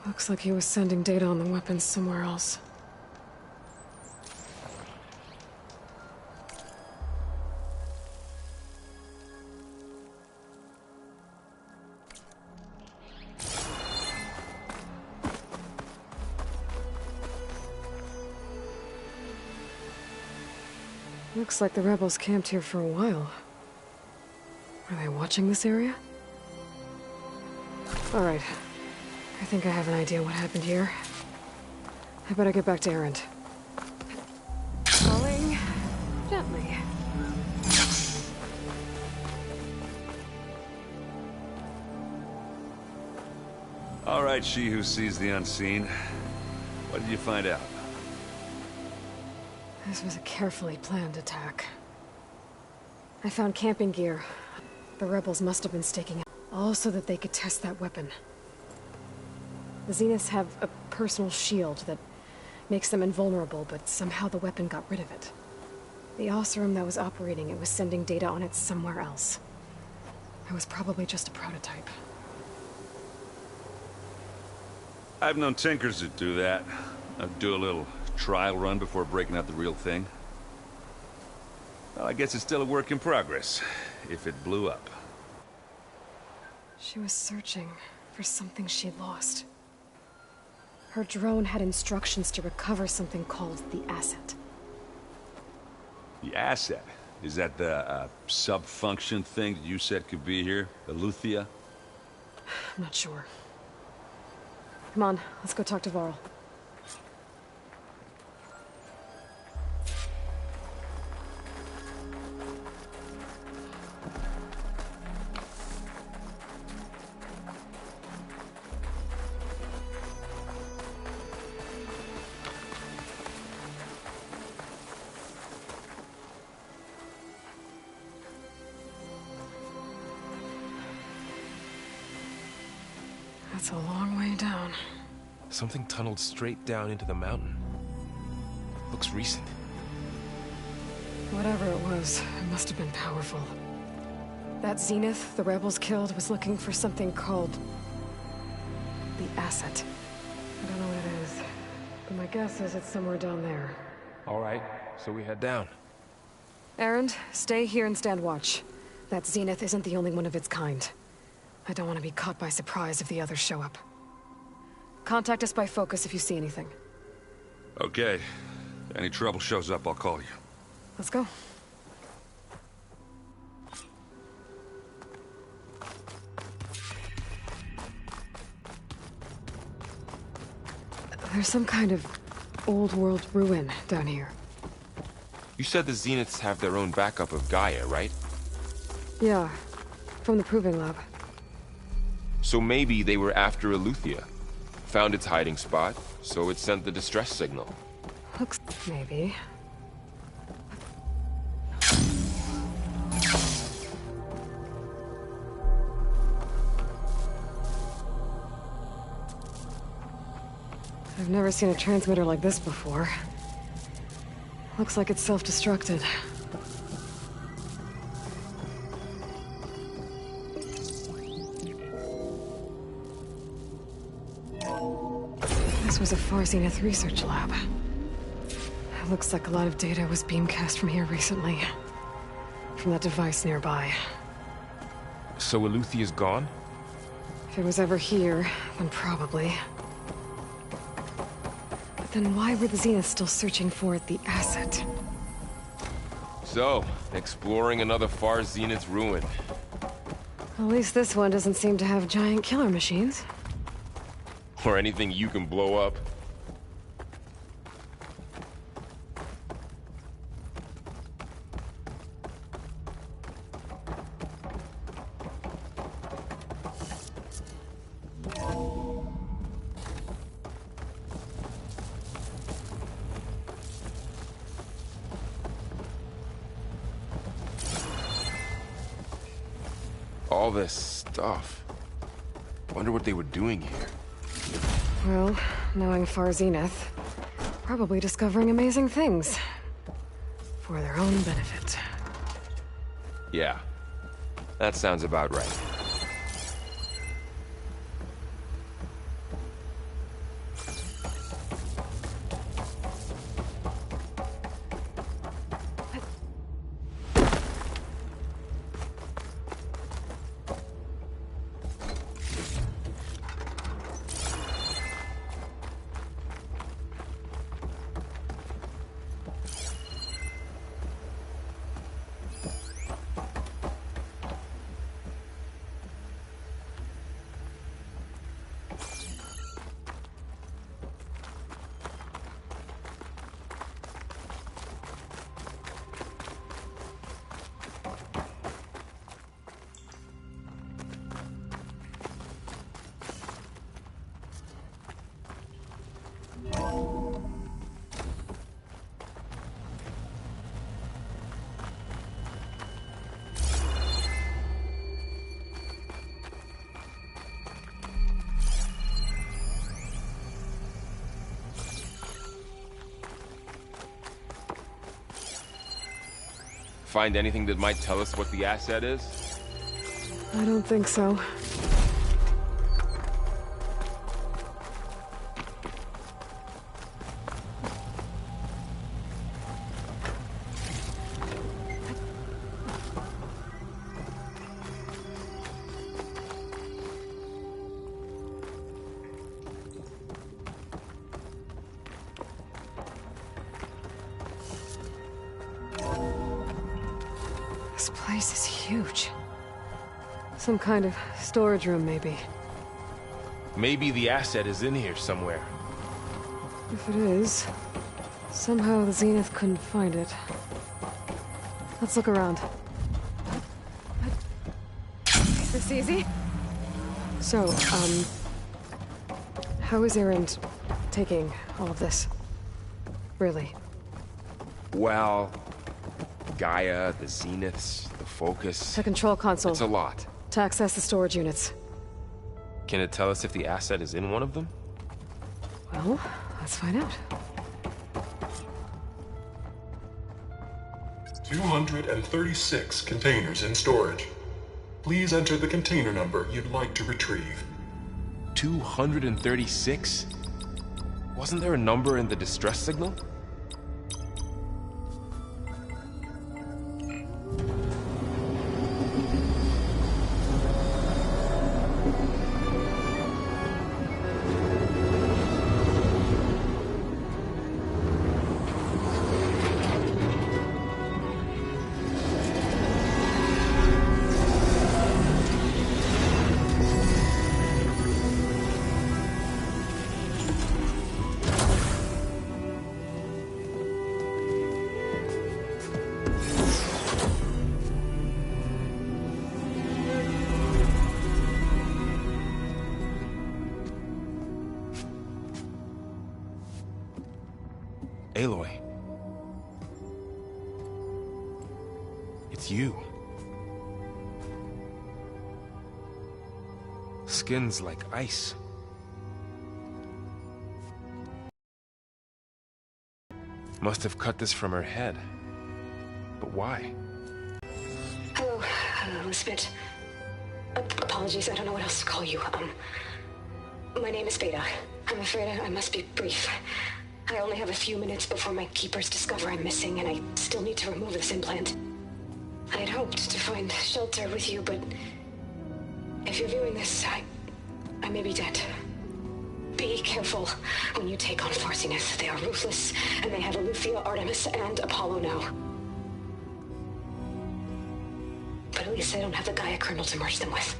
Looks like he was sending data on the weapons somewhere else. Looks like the rebels camped here for a while. Are they watching this area? All right. I think I have an idea what happened here. I better get back to Erend. Falling gently. All right, she who sees the unseen. What did you find out? This was a carefully planned attack. I found camping gear. The rebels must have been staking out, all so that they could test that weapon. The Zeniths have a personal shield that makes them invulnerable, but somehow the weapon got rid of it. The Oseram that was operating it was sending data on it somewhere else. It was probably just a prototype. I've known tinkers that do that. I'd do a little trial run before breaking out the real thing. Well, I guess it's still a work in progress, if it blew up. She was searching for something she'd lost. Her drone had instructions to recover something called the asset. The asset? Is that the sub-function thing that you said could be here? The Luthia? I'm not sure. Come on, let's go talk to Varl. That's a long way down. Something tunneled straight down into the mountain. Looks recent. Whatever it was, it must have been powerful. That Zenith the rebels killed was looking for something called the asset. I don't know what it is, but my guess is it's somewhere down there. All right, so we head down. Erend, stay here and stand watch. That Zenith isn't the only one of its kind. I don't want to be caught by surprise if the others show up. Contact us by focus if you see anything. Okay. Any trouble shows up, I'll call you. Let's go. There's some kind of old-world ruin down here. You said the Zeniths have their own backup of Gaia, right? Yeah, from the Proving Lab. So maybe they were after Eleuthia. Found its hiding spot, so it sent the distress signal. Looks maybe. I've never seen a transmitter like this before. Looks like it's self-destructed. This was a Far Zenith research lab. It looks like a lot of data was beamcast from here recently. From that device nearby. So Eleuthea's gone? If it was ever here, then probably. But then why were the Zeniths still searching for the asset? So, exploring another Far Zenith's ruin. At least this one doesn't seem to have giant killer machines. Or anything you can blow up. All this stuff. Wonder what they were doing here. Well, knowing Far Zenith, probably discovering amazing things. For their own benefit. Yeah, that sounds about right. Find anything that might tell us what the asset is? I don't think so. This place is huge. Some kind of storage room, maybe. Maybe the asset is in here somewhere. If it is, somehow the Zenith couldn't find it. Let's look around. This easy? So, how is Erend taking all of this? Really? Well, Gaia, the Zeniths, the Focus... The control console. It's a lot. To access the storage units. Can it tell us if the asset is in one of them? Well, let's find out. 236 containers in storage. Please enter the container number you'd like to retrieve. 236? Wasn't there a number in the distress signal? Aloy. It's you. Skin's like ice. Must have cut this from her head. But why? Hello, Elizabeth. Apologies, I don't know what else to call you. My name is Beta. I'm afraid I must be brief. I only have a few minutes before my keepers discover I'm missing, and I still need to remove this implant. I had hoped to find shelter with you, but if you're viewing this, I may be dead. Be careful when you take on Farsiness. They are ruthless, and they have Aletheia, Artemis, and Apollo now. But at least I don't have the Gaia kernel to merge them with.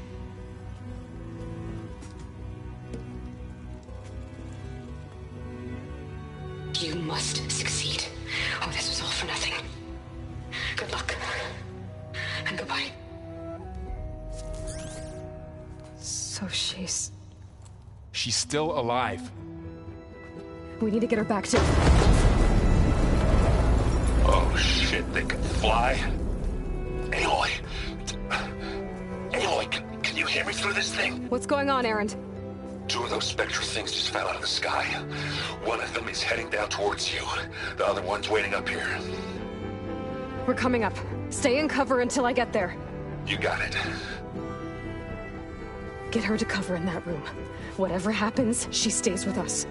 You must succeed, or this was all for nothing. Good luck. And goodbye. So she's still alive. We need to get her back to... Oh shit, they can fly? Aloy! Aloy, can you hear me through this thing? What's going on, Erend? 2 of those spectral things just fell out of the sky. One of them is heading down towards you. The other one's waiting up here. We're coming up. Stay in cover until I get there. You got it. Get her to cover in that room. Whatever happens, she stays with us.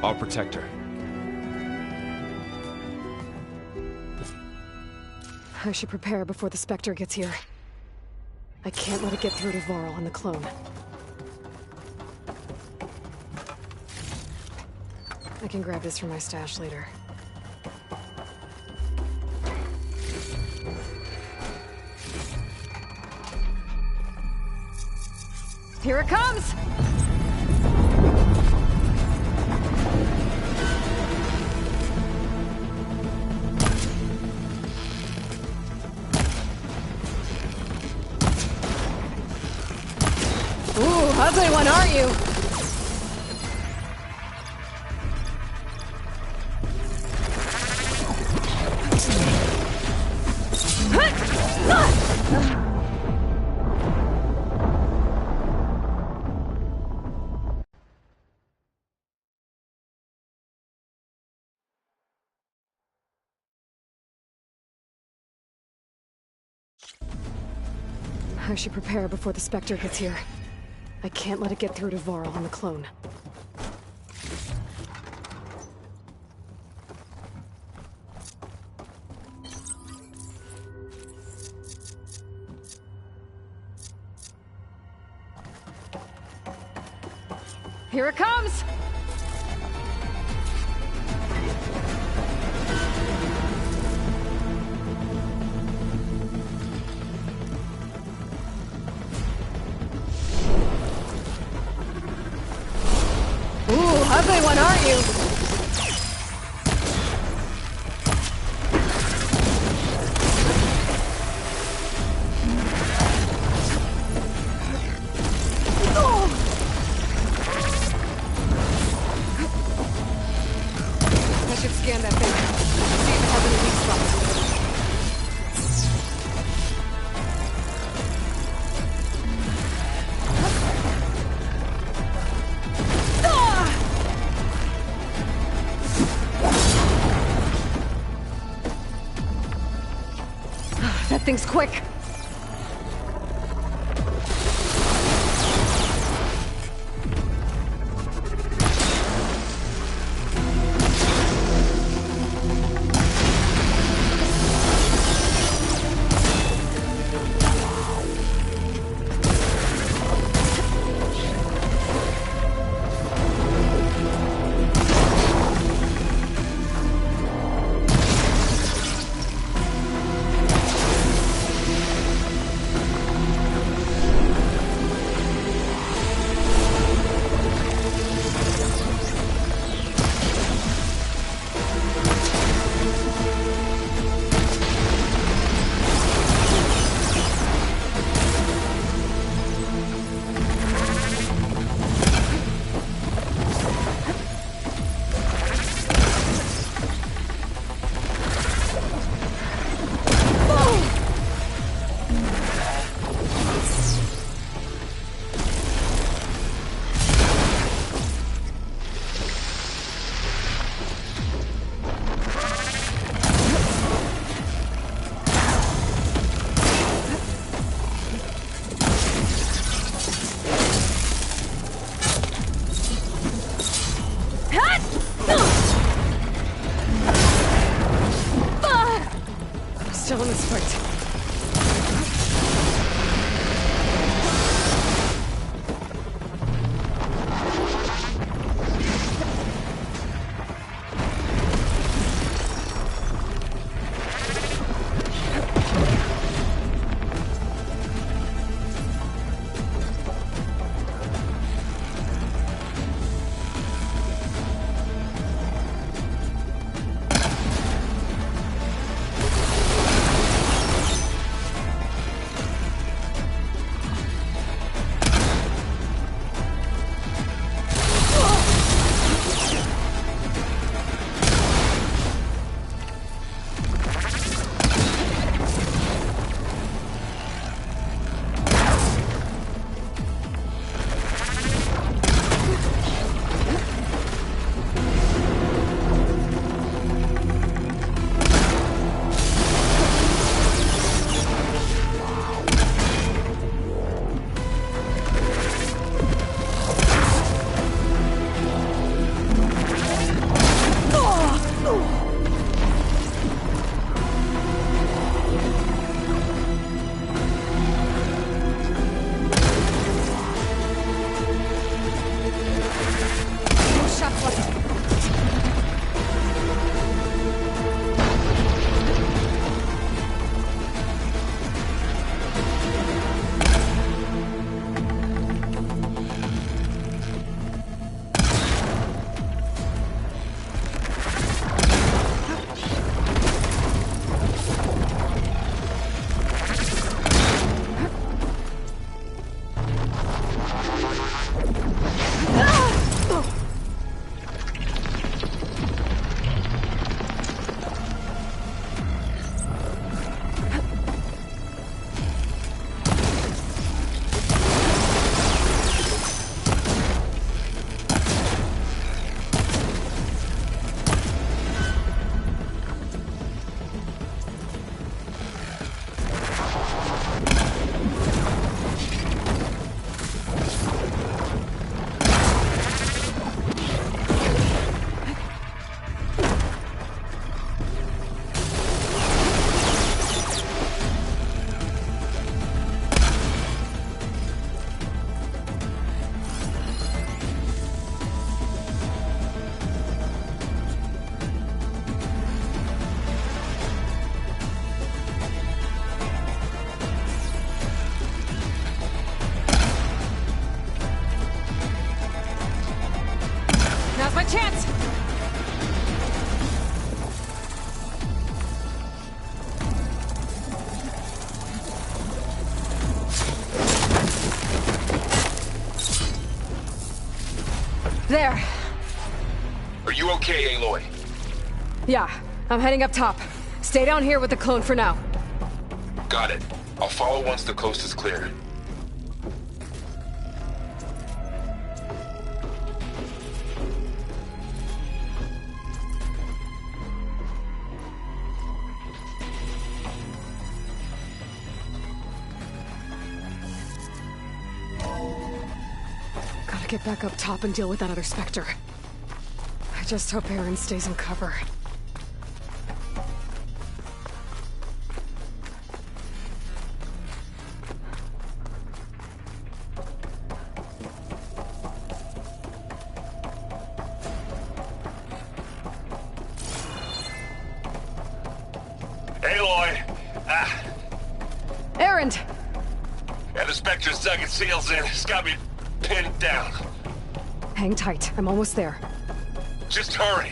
I'll protect her. I should prepare before the Spectre gets here. I can't let it get through to Varl and the clone. I can grab this from my stash later. Here it comes! Ooh, ugly one, aren't you? I should prepare before the Spectre gets here. I can't let it get through to Varl and the clone. Here it comes! Ugly one, aren't you? I should scan that thing. See if it has any weak spots. That thing's quick. this fight. Now's my chance! There. Are you okay, Aloy? Yeah, I'm heading up top. Stay down here with the clone for now. Got it. I'll follow once the coast is clear. Gotta get back up top and deal with that other Spectre. I just hope Aaron stays in cover. Aloy! Aaron! Yeah, the Spectre's dug its heels in. It's got me pinned down. Hang tight. I'm almost there. Just hurry.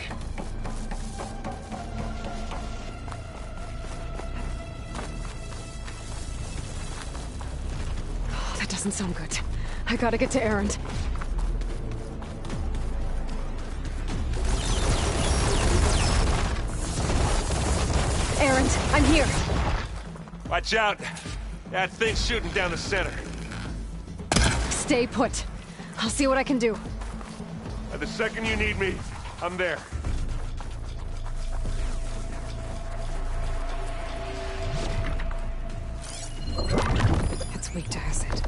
Oh, that doesn't sound good. I gotta get to Aaron. Aaron, I'm here. Watch out. That thing's shooting down the center. Stay put. I'll see what I can do. The second you need me, I'm there. It's weak to acid.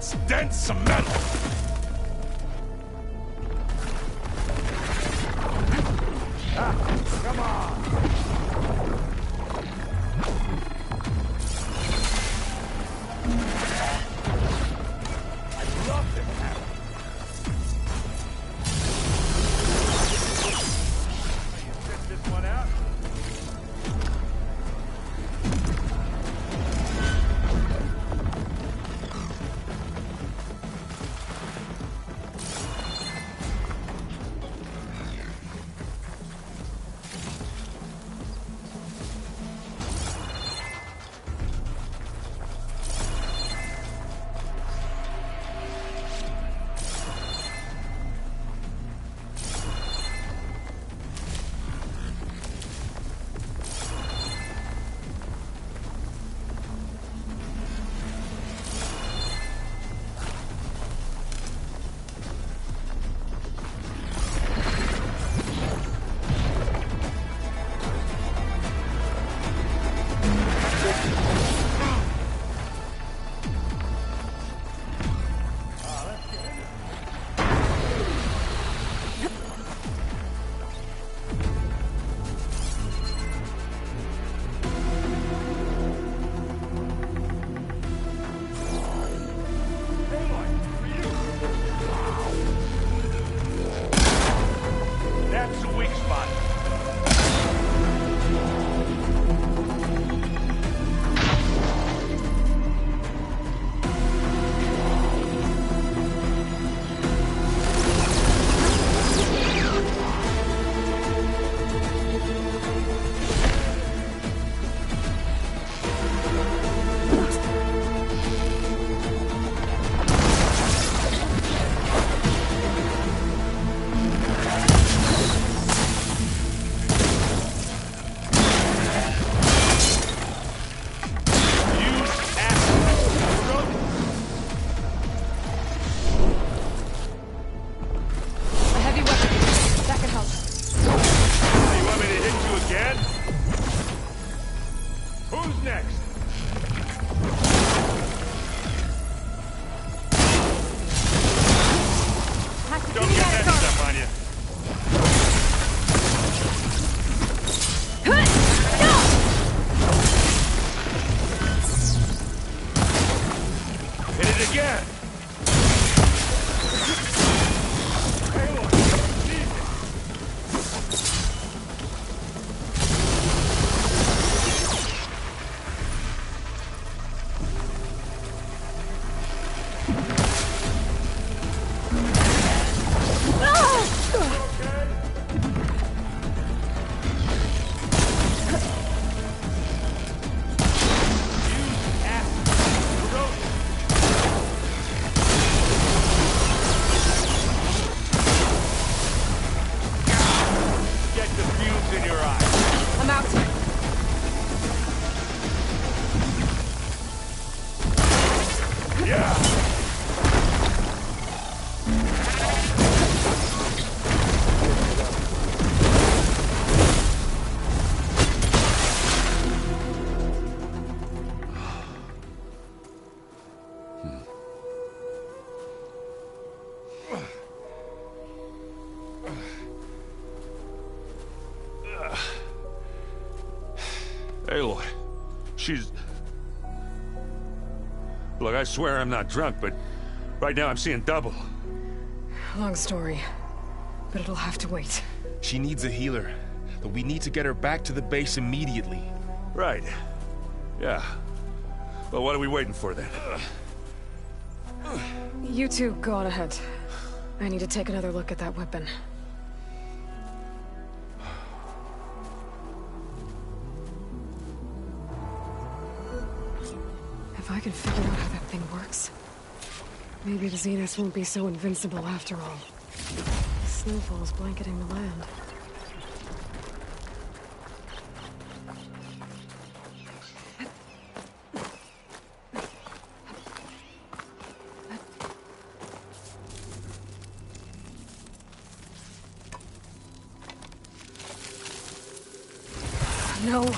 Let's dent some metal! Come on! I love this hammer! Check this one out. That's a weak spot. Aloy, she's... Look, I swear I'm not drunk, but right now I'm seeing double. Long story, but it'll have to wait. She needs a healer, but we need to get her back to the base immediately. Right. Yeah. Well, what are we waiting for then? You two go on ahead. I need to take another look at that weapon. If I can figure out how that thing works, maybe the Zeniths won't be so invincible after all. The snowfall's blanketing the land. No.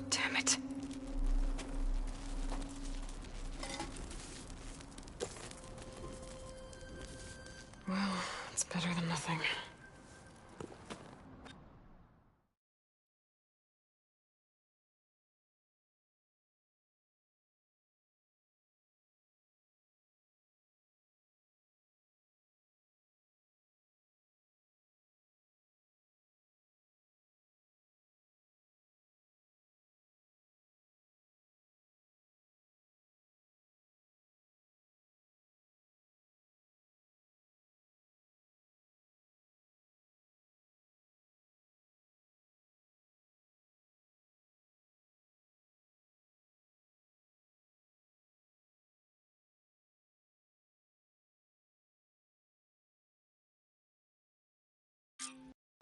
Damn it. It's better than nothing.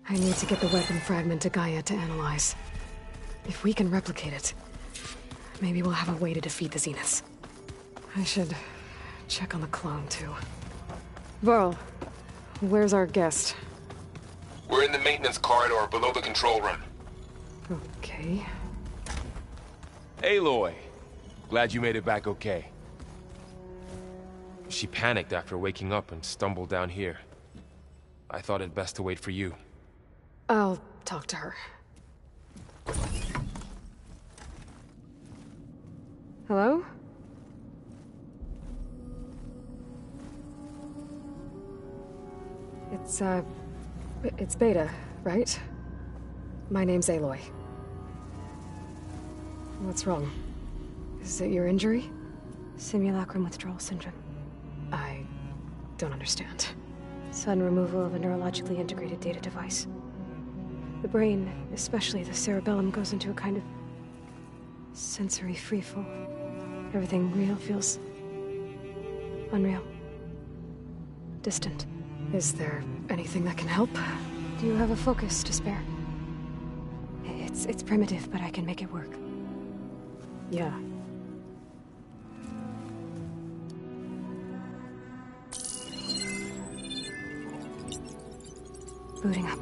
I need to get the weapon fragment to Gaia to analyze. If we can replicate it, maybe we'll have a way to defeat the Zeniths. I should check on the clone, too. Varl, where's our guest? We're in the maintenance corridor below the control room. Okay. Aloy! Glad you made it back okay. She panicked after waking up and stumbled down here. I thought it best to wait for you. I'll talk to her. Hello? It's Beta, right? My name's Aloy. What's wrong? Is it your injury? Simulacrum withdrawal syndrome. I don't understand. Sudden removal of a neurologically integrated data device. The brain, especially the cerebellum, goes into a kind of sensory freefall. Everything real feels unreal. Distant. Is there anything that can help? Do you have a focus to spare? It's primitive, but I can make it work. Yeah. Booting up.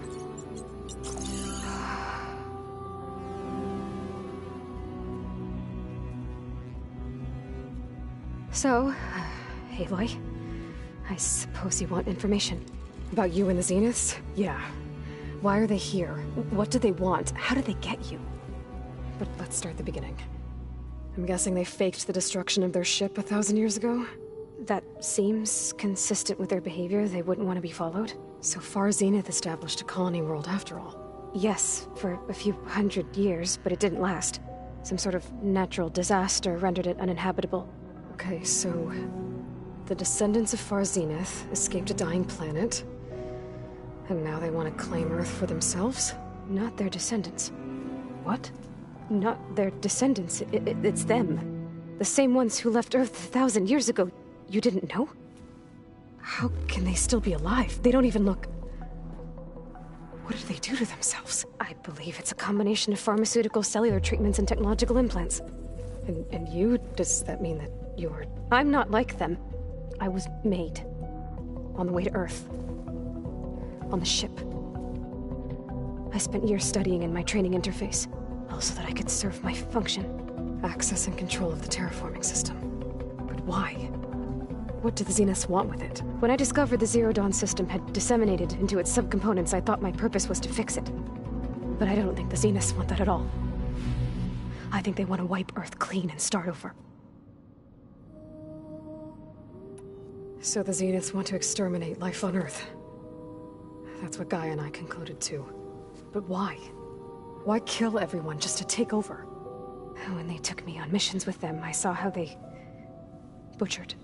So, Aloy, I suppose you want information. About you and the Zeniths? Yeah. Why are they here? What do they want? How did they get you? But let's start at the beginning. I'm guessing they faked the destruction of their ship 1,000 years ago? That seems consistent with their behavior. They wouldn't want to be followed. So far, Zenith established a colony world after all. Yes, for a few hundred years, but it didn't last. Some sort of natural disaster rendered it uninhabitable. Okay, so the descendants of Far Zenith escaped a dying planet, and now they want to claim Earth for themselves? Not their descendants. What? Not their descendants. It's them. The same ones who left Earth 1,000 years ago. You didn't know? How can they still be alive? They don't even look... What did they do to themselves? I believe it's a combination of pharmaceutical, cellular treatments, and technological implants. And you? Does that mean that you're... I'm not like them. I was made. On the way to Earth. On the ship. I spent years studying in my training interface, all so that I could serve my function. Access and control of the terraforming system. But why? What do the Zeniths want with it? When I discovered the Zero Dawn system had disseminated into its subcomponents, I thought my purpose was to fix it. But I don't think the Zeniths want that at all. I think they want to wipe Earth clean and start over. So the Zeniths want to exterminate life on Earth. That's what Gaia and I concluded too. But why? Why kill everyone just to take over? When they took me on missions with them, I saw how they... butchered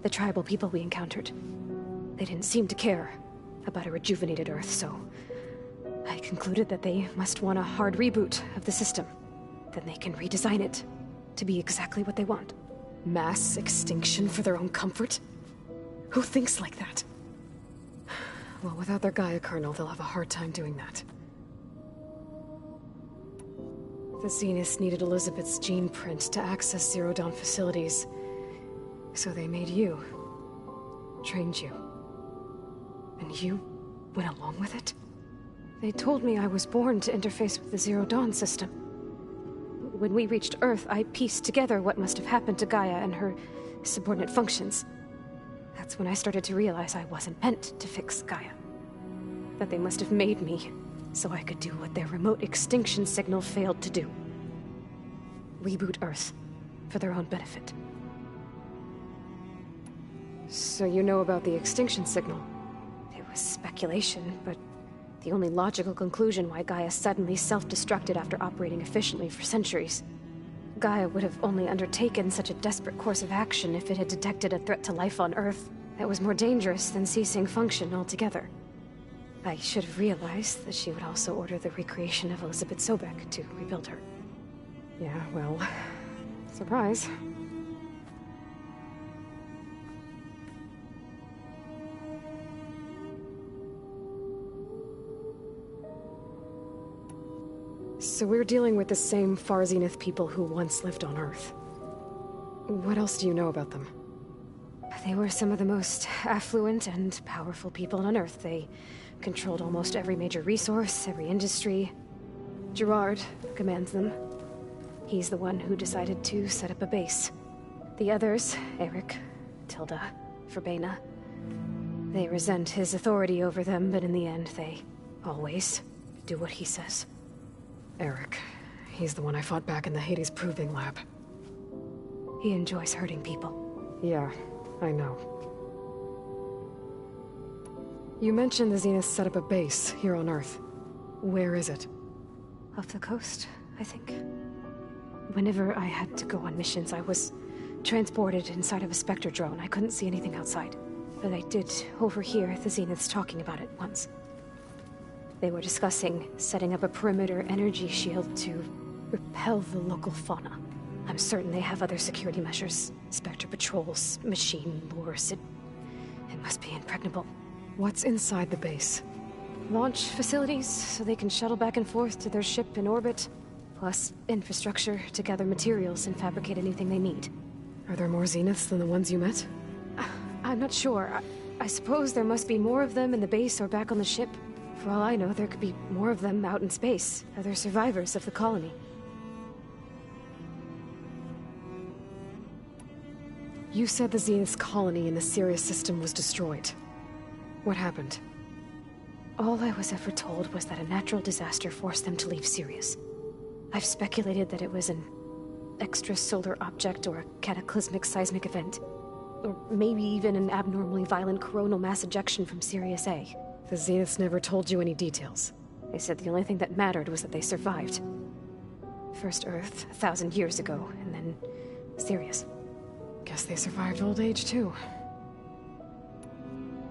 the tribal people we encountered. They didn't seem to care about a rejuvenated Earth, so... I concluded that they must want a hard reboot of the system. Then they can redesign it to be exactly what they want. Mass extinction for their own comfort? Who thinks like that? Well, without their Gaia kernel, they'll have a hard time doing that. The Zeniths needed Elizabeth's gene print to access Zero Dawn facilities. So they made you. Trained you. And you went along with it? They told me I was born to interface with the Zero Dawn system. When we reached Earth, I pieced together what must have happened to Gaia and her subordinate functions. That's when I started to realize I wasn't meant to fix Gaia. That they must have made me so I could do what their remote extinction signal failed to do. Reboot Earth, for their own benefit. So you know about the extinction signal? It was speculation, but the only logical conclusion why Gaia suddenly self-destructed after operating efficiently for centuries. Gaia would have only undertaken such a desperate course of action if it had detected a threat to life on Earth that was more dangerous than ceasing function altogether. I should have realized that she would also order the recreation of Elizabeth Sobek to rebuild her. Yeah, well, surprise. So we're dealing with the same Far Zenith people who once lived on Earth. What else do you know about them? They were some of the most affluent and powerful people on Earth. They controlled almost every major resource, every industry. Gerard commands them. He's the one who decided to set up a base. The others, Eric, Tilda, Verbena, they resent his authority over them, but in the end, they always do what he says. Eric. He's the one I fought back in the Hades Proving Lab. He enjoys hurting people. Yeah, I know. You mentioned the Zenith set up a base here on Earth. Where is it? Off the coast, I think. Whenever I had to go on missions, I was transported inside of a Spectre drone. I couldn't see anything outside. But I did overhear the Zeniths talking about it once. They were discussing setting up a perimeter energy shield to repel the local fauna. I'm certain they have other security measures. Spectre patrols, machine lures. It must be impregnable. What's inside the base? Launch facilities, so they can shuttle back and forth to their ship in orbit. Plus infrastructure to gather materials and fabricate anything they need. Are there more Zeniths than the ones you met? I'm not sure. I suppose there must be more of them in the base or back on the ship. For all I know, there could be more of them out in space, other survivors of the colony. You said the Zenith's colony in the Sirius system was destroyed. What happened? All I was ever told was that a natural disaster forced them to leave Sirius. I've speculated that it was an extrasolar object or a cataclysmic seismic event. Or maybe even an abnormally violent coronal mass ejection from Sirius A. The Zeniths never told you any details. They said the only thing that mattered was that they survived. First Earth, 1,000 years ago, and then Sirius. Guess they survived old age, too.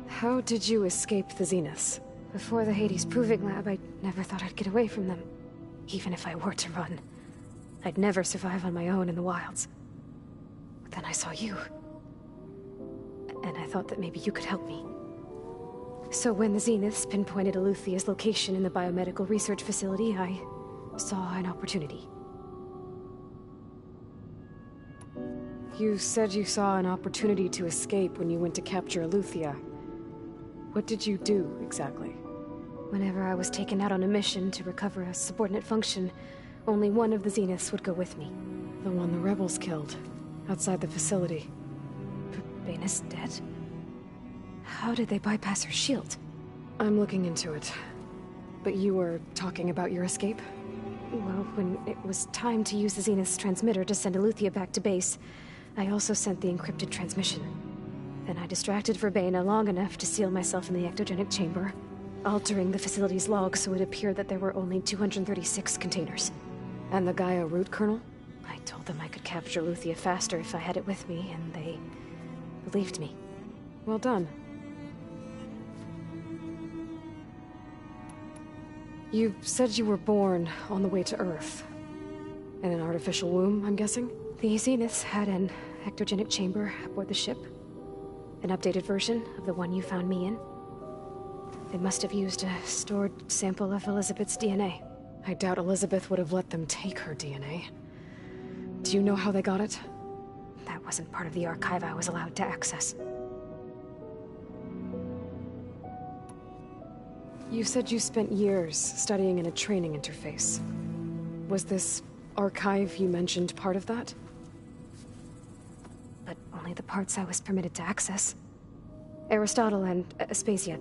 How did you escape the Zeniths? Before the Hades Proving Lab, I never thought I'd get away from them. Even if I were to run. I'd never survive on my own in the wilds. But then I saw you. And I thought that maybe you could help me. So when the Zeniths pinpointed Eluthia's location in the biomedical research facility, I saw an opportunity. You said you saw an opportunity to escape when you went to capture Eluthia. What did you do, exactly? Whenever I was taken out on a mission to recover a subordinate function, only one of the Zeniths would go with me. The one the rebels killed, outside the facility. Verbena's dead? How did they bypass her shield? I'm looking into it. But you were talking about your escape? Well, when it was time to use the Zenith's transmitter to send Eluthia back to base, I also sent the encrypted transmission. Then I distracted Verbena long enough to seal myself in the ectogenic chamber, altering the facility's log so it appeared that there were only 236 containers. And the Gaia root kernel? I told them I could capture Eluthia faster if I had it with me, and they believed me. Well done. You said you were born on the way to Earth. In an artificial womb, I'm guessing? The Zeniths had an ectogenic chamber aboard the ship. An updated version of the one you found me in. They must have used a stored sample of Elizabeth's DNA. I doubt Elizabeth would have let them take her DNA. Do you know how they got it? That wasn't part of the archive I was allowed to access. You said you spent years studying in a training interface. Was this archive you mentioned part of that? But only the parts I was permitted to access. Aristotle and Aspasia,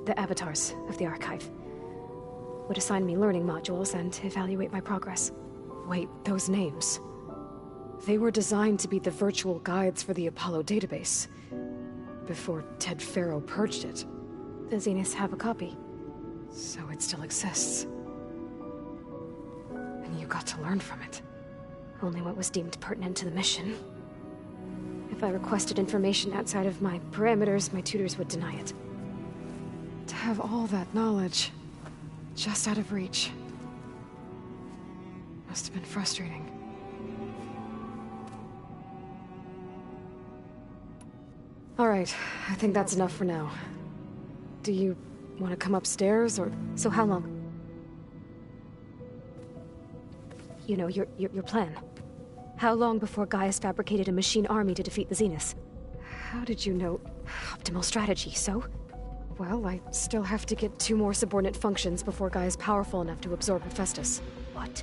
the avatars of the Archive, would assign me learning modules and evaluate my progress. Wait, those names. They were designed to be the virtual guides for the Apollo database. Before Ted Faro purged it. The Zeniths have a copy. So it still exists. And you got to learn from it. Only what was deemed pertinent to the mission. If I requested information outside of my parameters, my tutors would deny it. To have all that knowledge, just out of reach, must have been frustrating. All right, I think that's enough for now. Do you want to come upstairs, or... So how long? You know, your plan. How long before Gaius fabricated a machine army to defeat the Zeniths? How did you know? Optimal strategy, so? Well, I still have to get 2 more subordinate functions before Gaia is powerful enough to absorb Hephaestus. What?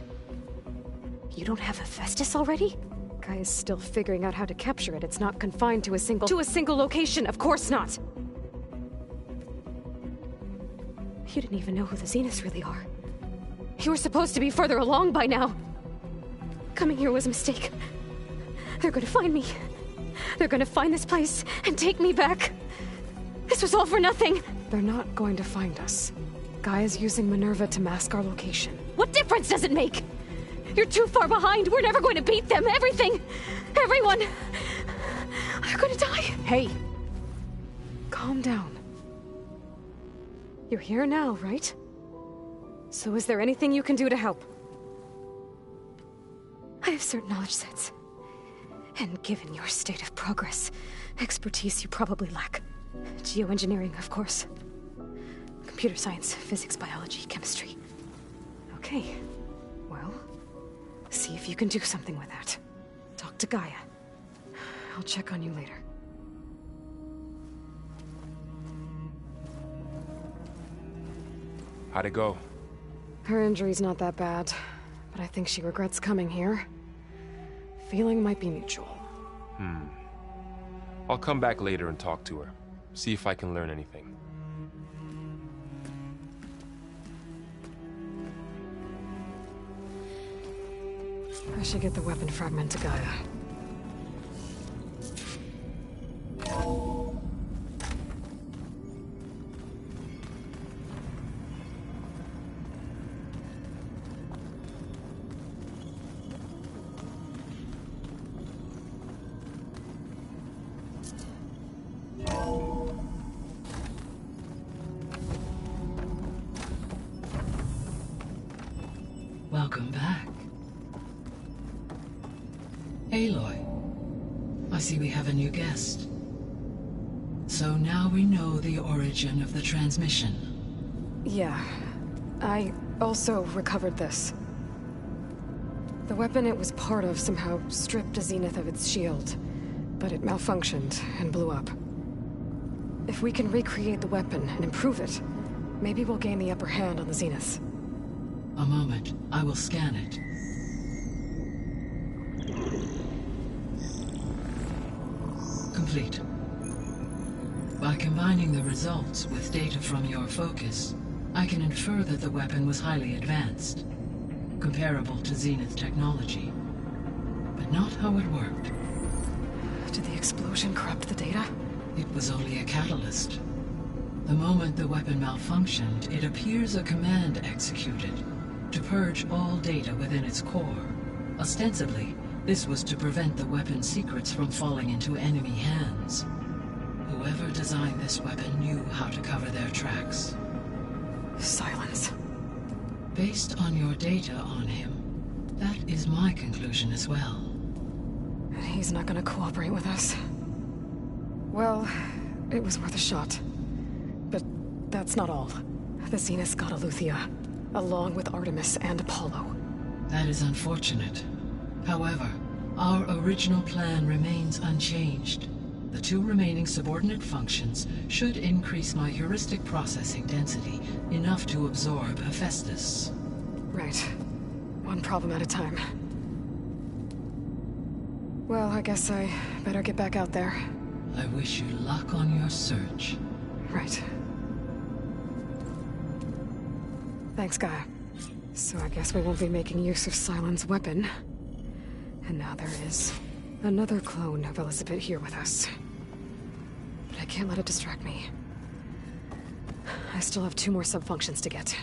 You don't have Hephaestus already? Gaia is still figuring out how to capture it. It's not confined to a single... To a single location! Of course not! You didn't even know who the Zeniths really are. You were supposed to be further along by now! Coming here was a mistake. They're gonna find me. They're gonna find this place and take me back. This was all for nothing! They're not going to find us. Gaia's using Minerva to mask our location. What difference does it make? You're too far behind. We're never going to beat them. Everything. Everyone. They're gonna die. Hey. Calm down. You're here now, right? So is there anything you can do to help? I have certain knowledge sets. And given your state of progress, expertise you probably lack. Geoengineering, of course. Computer science, physics, biology, chemistry. Okay. Well, see if you can do something with that. Talk to Gaia. I'll check on you later. How'd it go? Her injury's not that bad, but I think she regrets coming here. Feeling might be mutual. I'll come back later and talk to her. See if I can learn anything. I should get the weapon fragment to Gaia. Welcome back. Aloy, I see we have a new guest. So now we know the origin of the transmission. Yeah. I also recovered this. The weapon it was part of somehow stripped a Zenith of its shield, but it malfunctioned and blew up. If we can recreate the weapon and improve it, maybe we'll gain the upper hand on the Zeniths. A moment. I will scan it. Complete. By combining the results with data from your focus, I can infer that the weapon was highly advanced, comparable to Zenith technology, but not how it worked. Did the explosion corrupt the data? It was only a catalyst. The moment the weapon malfunctioned, it appears a command executed to purge all data within its core. Ostensibly, this was to prevent the weapon's secrets from falling into enemy hands. Whoever designed this weapon knew how to cover their tracks. Silence. Based on your data on him, that is my conclusion as well. And he's not gonna cooperate with us. Well, it was worth a shot. But that's not all. The Zeniths got Eleuthia, along with Artemis and Apollo. That is unfortunate. However, our original plan remains unchanged. The 2 remaining subordinate functions should increase my heuristic processing density enough to absorb Hephaestus. Right. One problem at a time. Well, I guess I better get back out there. I wish you luck on your search. Right. Thanks, Guy. So I guess we won't be making use of Sylens' weapon. And now there is another clone of Elizabeth here with us. But I can't let it distract me. I still have 2 more sub-functions to get.